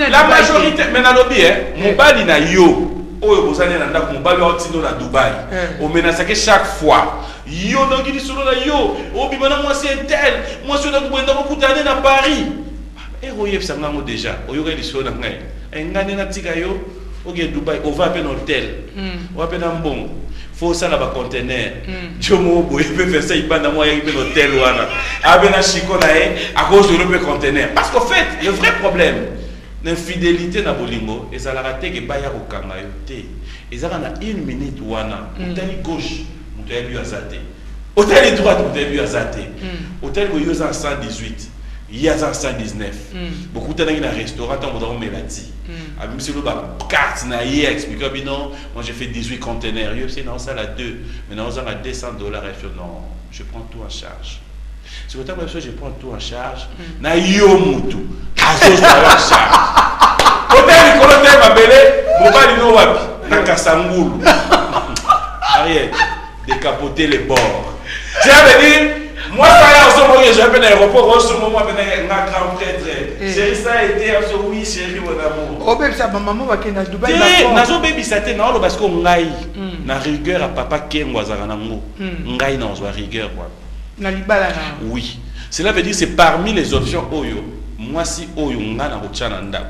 la majorité mais na lobby mon bali na yo. Oyo bozane na ndako mobali wa tino na Dubaï. On menace que chaque fois yo donc il solo na yo. Obimana moi c'est tel. Moi je dois kwenda kokutana na Paris. Royef ça ngamo déjà. Oyo ka lisolo na ngai. Ngane na tika yo. Ok Dubaï, on va à un hôtel. On va à un bon. Faut ça là bas conteneur. Jomo boy peut faire ça il bande moi il un hôtel wana. Abena chiko na à cause de le conteneur. Parce qu'en fait, le vrai problème l'infidélité na bolingo et ça la raté que baya ko kanga yo té. Et ça na 1 minute wana. Hôtel gauche, hôtel lui azate. Hôtel droite, hôtel lui azate. Hôtel où yo 118. Il y a 119. Beaucoup de gens dans un restaurant, ils ont melati. Même si le carte n'a rien expliqué, non, moi j'ai fait 18 conteneurs. C'est dans ça la 2. Maintenant, on a $200. Non, je prends tout en charge. C'est pour ça que je prends tout en charge. Na yo mutu. Azo je prends en charge. Hôtel Nicolas m'a belé, mon bali no wapi. Na Kasangulu. Arrête. Décapoter les bords. Ça veut dire, moi ça y est, j'avais un aéroport, sur moment, un grand prêtre. Chérie, ça a été, oui, chérie, mon amour. Oh, même ça, ma maman va ken à Dubaï. Nazo baby ça te na parce que ngai na rigueur à papa Kengo Zaranango. Ngai na zo rigueur quoi. Na libala na. Oui. Cela veut dire c'est parmi les options oyo. Moi si oyo nga na rochana nda.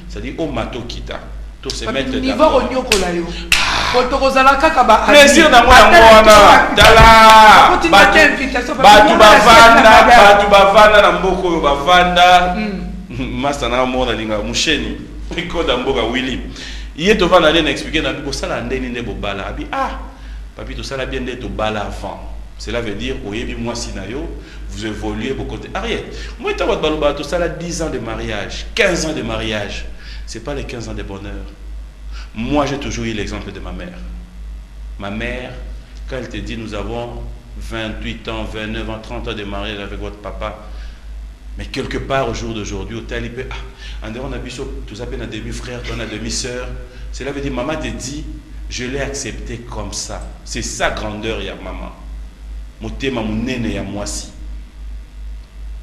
C'est-à-dire au mato kita. Tout se mettre dans niveau onyoko la yo. Fotokozala kaka ba. Plaisir na moi ngwana. Dala. Batu bavanda na mboko yo bavanda. Masta na mona linga musheni. Rikoda mboka Willy. Il est devant d'aller expliquer dans le sala ndeni ne bobala abi papi tout ça la bien d'être bala avant. Cela veut dire oyebi moi sinayo vous évoluez au côté arrière. Moi ta votre baloba tout ça 10 ans de mariage, 15 ans de mariage. C'est pas les 15 ans de bonheur. Moi j'ai toujours eu l'exemple de ma mère. Ma mère quand elle te dit nous avons 28 ans, 29 ans, 30 ans de mariage avec votre papa. Mais quelque part au jour d'aujourd'hui, au tel en dehors on a vu tout ça peine un demi-frère, on a demi-sœur. Cela veut dire maman te dit, je l'ai accepté comme ça. C'est sa grandeur, ya maman. Mon thème, mon nene, ya moi si.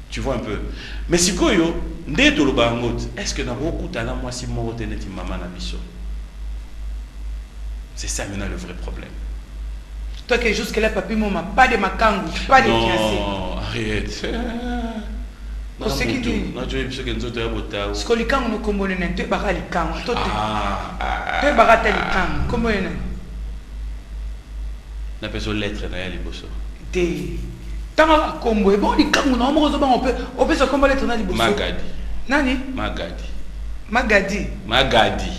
Tu vois un peu. Mais si quoi yo, est-ce que dans beaucoup de moi si moi teneti maman na biso. C'est ça maintenant le vrai problème. Toi qui jusque là papi maman, pas de makangu, pas de fiancé. Non, arrête. Non, c'est qui dit. Non, tu es sûr que nous autres avons. Ce que les kangs nous commonent, tu es barra les kangs. Tu es barra tel kangs. Comment est-ce? On appelle ça lettre dans les bossos. Des. Tant que combo est bon, les kangs nous on peut se combo lettre dans les bossos. Magadi. Nani? Magadi. Magadi. Magadi.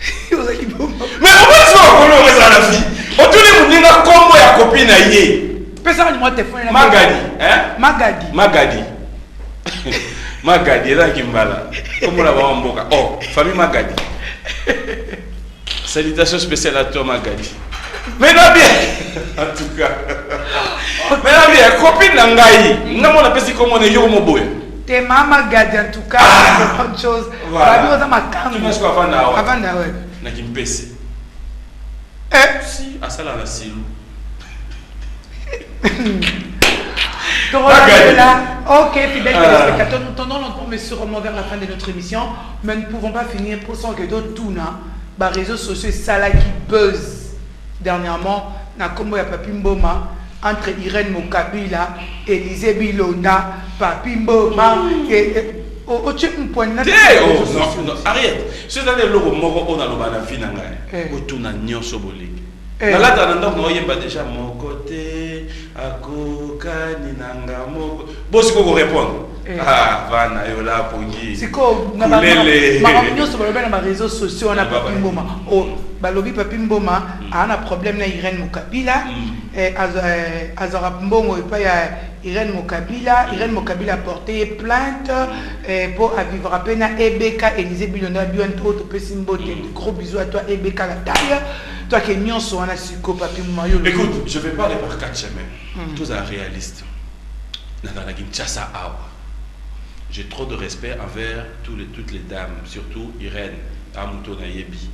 Mais comment est-ce qu'on peut faire la vie? On tous les monde n'a combo ya copine na yé. Personne moi téléphone. Magadi, hein? Magadi. Magadi. Magadi, là qui m'bala. Comment la va en boca? Oh, famille Magadi. Salutations spéciales à toi Magadi. Mais là bien, en tout cas. Mais là bien, copine Nangaï. N'a mon appel si comment on est yo mo boy. T'es maman Magadi en tout cas, c'est autre chose. Voilà. Tu penses quoi avant d'avoir? Avant d'avoir. N'a qui me pèse. Si, à ça là la silou. Ok, fidèles téléspectateurs, nous tendons lentement mais sûrement vers la fin de notre émission, mais nous ne pouvons pas finir pour sans que d'autres tournent. Les réseaux sociaux, ça là qui buzz dernièrement, na combo ya Papi Mboma entre Irène Mokabila, Élisée Bilonda, Papi Mboma et au tu un point là. Non, arrête. C'est dans les logos moko on a le bana finanga. Au tourna nyonso bolingi. Là dans ndako oyeba déjà mon côté akokani nanga moko. Bosi ko répondre. Ah vana yo la pongi. C'est quoi na ba nyonso ba na réseaux sociaux on a Papi Mboma. Oh balobi Papi Mboma a un problème na Irène Mokabila et azora mbongo pa ya Irène Mokabila a porté plainte pour vivre à peine à Ebeka Élisée Bilonda bientôt autre pesimbo gros bisous à toi Ebeka la taille. Toi qui es nyonso on a siko Papi Mboma yo. Écoute, je vais parler par quatre chemins. Tous un réaliste. J'ai trop de respect envers toutes les dames, surtout Irène, Amuto Nayebi.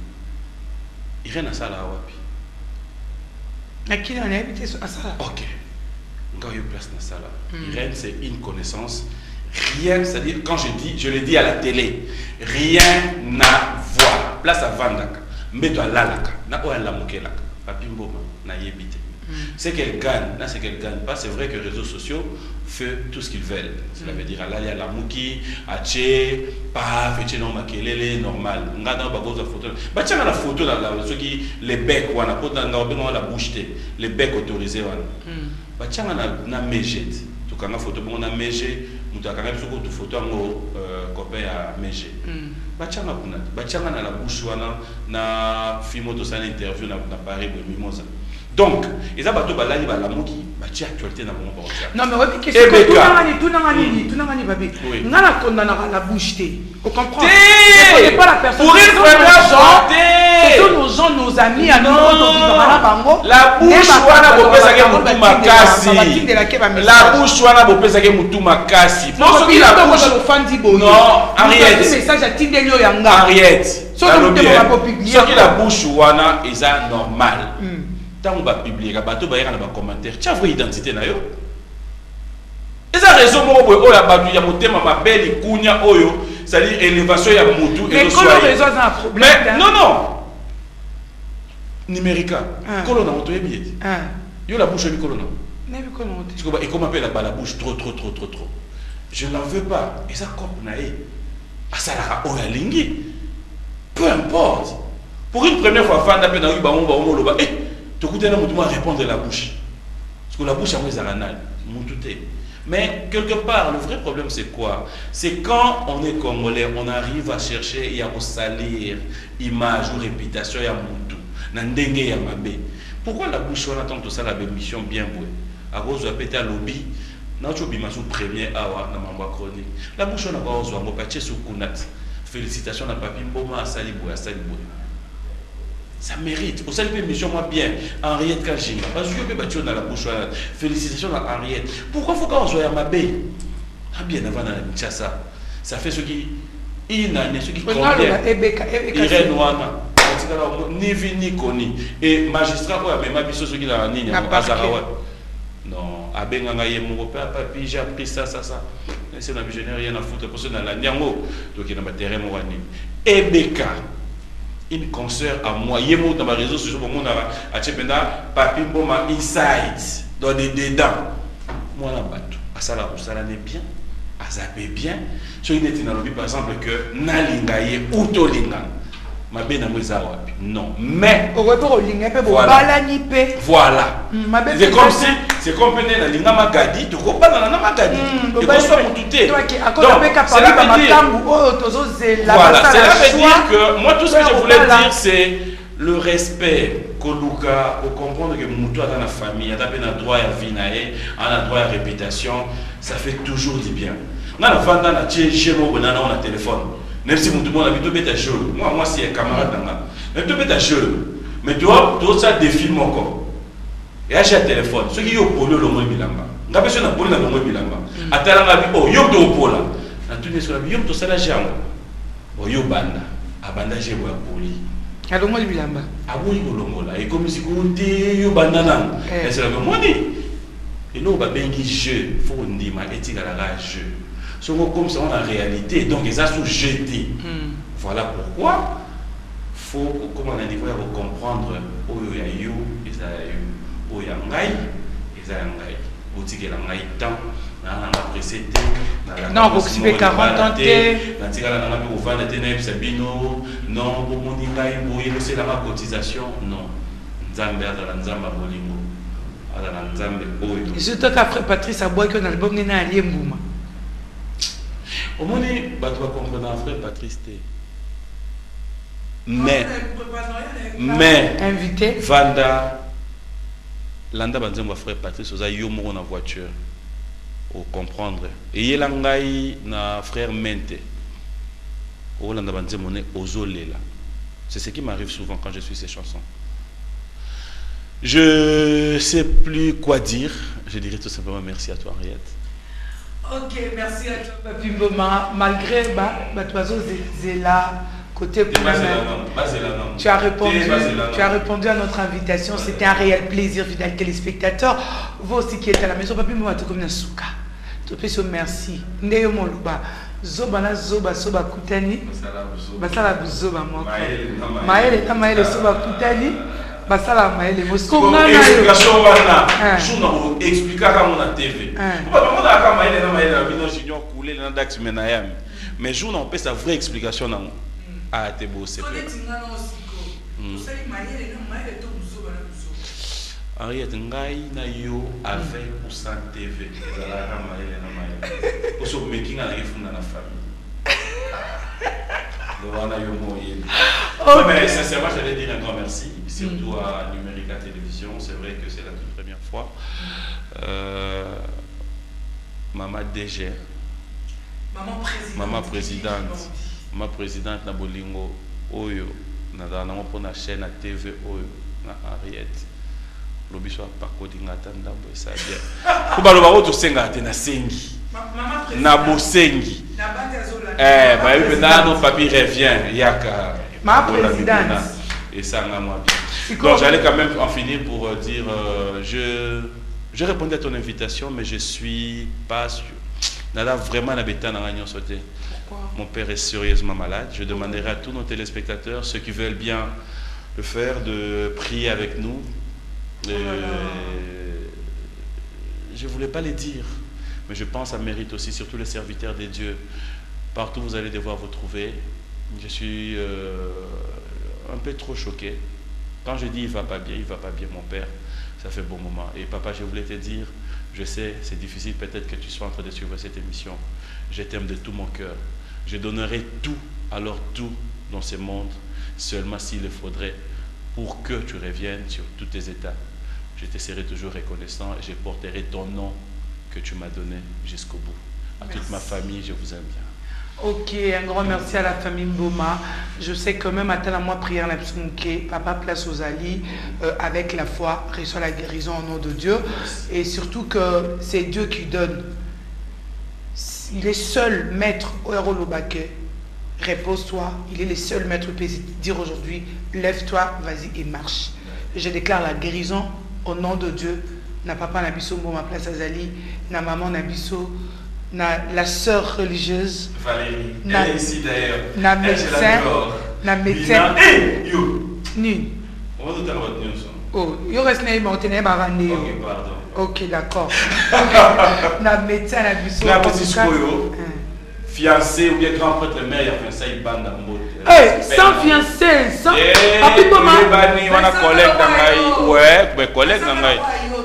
Irène a ça là, wapi. À qui on a habité à ça? Ok. Quand il y a place dans ça là. Irène, c'est une connaissance. Rien, c'est-à-dire, quand je l'ai dit à la télé, rien à voir. Place à Vandaka. Mets-toi là, na oya la mokelaka. Papi Mboma, Nayebi. C'est qu'elle gagne, là c'est qu'elle gagne pas. C'est vrai que les réseaux sociaux font tout ce qu'ils veulent. Cela veut dire là il y a la mouki, aché, paf, et non makelele normal. On a dans la photo. Bah tiens la photo là, ceux qui les becs ou on a pas dans la bouche les becs autorisés bah tiens on a mégé. Tout quand la photo bon on a mégé. Nous avons quand même sur photo en copain à mégé. Bah tiens on la bouche on a filmé tout ça l'interview na Paris de Mimosa. Donc, ils ont battu la mouki, bâti actualité dans mon portable. Non, mais oui, qu'est-ce que tout n'a pas dit. On a la condamné à la bouche. Vous comprenez? Ce n'est pas la personne. Pour être vraiment ce sont nos gens, nos amis, à nous, la bouche, on a beau penser que Moutou Makasi. La bouche, on a beau penser que Moutou Makasi. Non, Ariette. Ariette. Ce qui la bouche, on a, est normal. Tant on va publier, on va commentaire. Tu as vu l'identité na yo? Et ça raison moko boye oyo abatu ya motema mabeli kunya oyo, c'est-à-dire élévation ya mutu et raison un problème. Mais non. Numérica. Colonna moto yebi. Yo la bouche ni colonna. Nebi colonna. Tu comprends? Et comment appelle la bouche trop. Je n'en veux pas. Et ça cop naé. Asala oya lingi. Peu importe. Pour une première fois fan d'appel dans ba loba. Eh, tu écoutes na mutu répondre de la bouche. Parce que la bouche a moins zananal. Mais quelque part, le vrai problème c'est quoi? C'est quand on est congolais, on arrive à chercher et à salir image ou réputation ya mutu. Nandenge ya mabe. Pourquoi la bouche on attend tout ça la mission bien bouée? À cause de péter à lobby, notre bimasou premier awa na mamba chronique. La bouche on a pas osé mo pache sous kunat. Félicitations à papi mboma à saliboué. Ça mérite. Pour ça, une mission moi bien. Henriette Kajima. Parce que je peux battre dans la bouche. Félicitations à Henriette. Pourquoi faut qu'on soit à ma baie? Ah bien avant dans la Tchassa. Ça fait ce qui. Il n'a ce qui convient. Irène Ouana. Ni vi ni koni. Et magistrat, ouais, mais ma biso ce qui l'a ni. Non, Abenganga Yemou, papi, j'ai appris ça. C'est un visionnaire, rien à foutre. Parce que dans la Niango, donc il y a un terrain Mouani. Ebeka. Une consoeur à moi, Yemo dans ma réseau social, mon a Tchependa, papi Mboma inside, dans des dedans. Moi la bateau, à ça n'est bien, à zapper bien. Si il était dans le but, par exemple, que Nalingaye ou Tolinga, ma belle wapi. Non, mais. Au retour au Linga, voilà. C'est comme si, c'est comme si la Linga Magadi, tu comprends dans la Magadi. Tu reçois mon touté. Donc, voilà, cela veut dire que moi, tout ce que je voulais dire, c'est le respect. Koluka, pour comprendre que Moutou a dans la famille, a un droit à vie, a un droit à réputation, ça fait toujours du bien. On a la vente, on a un téléphone. Même si tout le monde a vu tout bête à jeu, moi c'est un camarade d'Anga. Mais tout bête à jeu. Mais toi, tout ça défile encore. Et là j'ai un téléphone. Ceux qui ont polo le monde bilamba. On a besoin d'un polo dans le monde bilamba. Attends, on a vu, oh, yom to pola. On a tout sur la vie, yom to ça la jambe. Oh, yo banda. Abanda j'ai bois poli. À le monde bilamba. Ah oui, là. Et comme si vous dites, yo banda nan. Et c'est la même monnaie. Et nous, on va bien dire jeu. Il faut qu'on dise, ma éthique à la jeu. Comme ça, on a réalité, donc ils ont sous-jeté. Voilà pourquoi il faut, comme on a dit, il faut comprendre où il y a eu, où il y a ngai, où il y a ngai temps, non, vous avez 40 ans, non, pour mon ngai, c'est la cotisation, non. Nzambe à la Nzamba Bolingo, à la Nzambe Oyo. Et surtout qu'après Patrice a boit qu'on a le bon nez à Liembouma. Au moins, tu vas comprendre un frère Patrice. Mais, invité. Vanda, Landa Banzem, mon frère Patrice, vous avez eu mon voiture. Pour comprendre. Et Yelangai, na frère Mente. Au Landa Banzem, on est aux Olela. C'est ce qui m'arrive souvent quand je suis ces chansons. Je ne sais plus quoi dire. Je dirais tout simplement merci à toi, Henriette. Ok, merci à toi, Papi Mboma. Malgré Zéla, côté tu as répondu à notre invitation. C'était un réel plaisir, fidèles téléspectateurs. Vous aussi qui êtes à la maison, Papi Mboma, tu comme un souka. Tu peux dire merci. Ndeyo Moluba. Zoba soba kutani. Basala zoba moi. Maël soba kutani. Basala Maël Moscou. Explication wana. Jour na expliquer comme on a TV. On a comme Maël na Maël na junior coulé na dax menayam. Mais jour on peut sa vraie explication na. Ah t'es beau c'est. Henriette Ngai na yo avec pour 100 TV. Ezala ka Maël na Maël. Pour ce making na refunda na famille. Mais sincèrement, j'allais dire un grand merci, surtout à Numérica Télévision. C'est vrai que c'est la toute première fois. Maman DG, Maman présidente na Bolingo, Oyo, na la chaîne à TV Oyo, na Henriette. L'obispo par code ngata ndambo ça bien. Kuba lo baro to senga na sengi. Na bosengi. Bah oui, maintenant, papi revient. Yaka. Ma présidente. Et ça, moi bien. Donc, j'allais quand même en finir pour dire je répondais à ton invitation, mais je suis pas sûr. Nada vraiment la bêta n'a rien sauté. Mon père est sérieusement malade. Je demanderai à tous nos téléspectateurs, ceux qui veulent bien le faire, de prier avec nous. Je ne voulais pas les dire, mais je pense que ça mérite aussi, surtout les serviteurs de Dieu. Partout vous allez devoir vous trouver. Je suis un peu trop choqué. Quand je dis il va pas bien mon père, ça fait bon moment. Et papa, je voulais te dire, je sais, c'est difficile peut-être que tu sois en train de suivre cette émission. Je t'aime de tout mon cœur. Je donnerai tout, alors tout dans ce monde, seulement s'il le faudrait, pour que tu reviennes sur tous tes états. Je te serai toujours reconnaissant et je porterai ton nom que tu m'as donné jusqu'au bout. À toute ma famille, je vous aime bien. Ok, un grand merci à la famille Mboma. Je sais que même à tel moi prière la papa place aux alliés avec la foi, reçoit la guérison au nom de Dieu. Et surtout que c'est Dieu qui donne. Il est seul maître au héros Lobake. Repose-toi. Il est le seul maître qui peut dire aujourd'hui, lève-toi, vas-y et marche. Je déclare la guérison au nom de Dieu. Na papa Nabiso Mboma place Azali, na maman Nabiso, la sœur religieuse, Valérie, elle est ici d'ailleurs. Na médecin, Ni. On va tout à l'heure dire ça. Oh, il reste na imautene barande. Ok, pardon. Ok, d'accord. Na médecin Nabiso. Na petit koyo. Fiancé ou bien grand prêtre mère, il a fait ça, il bande en mode. Sans fiancé, sans. Papi Boma. On a collègue dans ouais, mais collègue dans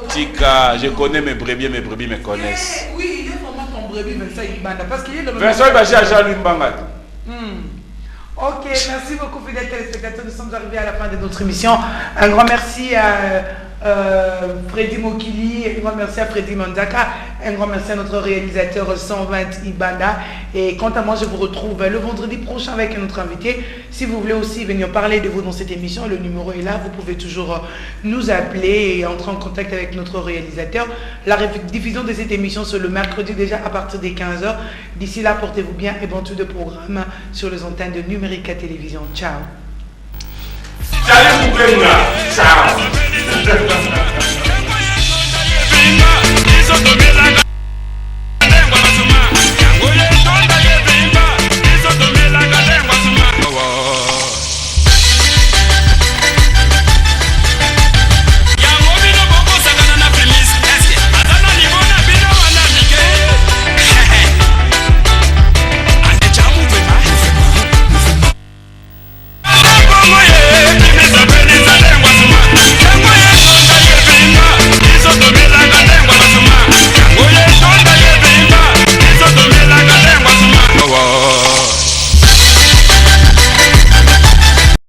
Tika, je connais mes brebis me connaissent. Oui, il est vraiment ton brebis, Vincent Ibanda, parce qu'il est le même. Vincent Ibanda, Jean-Louis Mbangat. Ok, merci beaucoup, fidèles téléspectateurs. Nous sommes arrivés à la fin de notre émission. Un grand merci à Freddy Mokili, un grand merci à Freddy Mandaka, un grand merci à notre réalisateur 120 Ibanda. Et quant à moi, je vous retrouve le vendredi prochain avec un autre invité. Si vous voulez aussi venir parler de vous dans cette émission, le numéro est là. Vous pouvez toujours nous appeler et entrer en contact avec notre réalisateur. La diffusion de cette émission, c'est le mercredi déjà à partir des 15h. D'ici là, portez-vous bien et bon tout de programme sur les antennes de Numérica Télévision. Ciao. Ciao.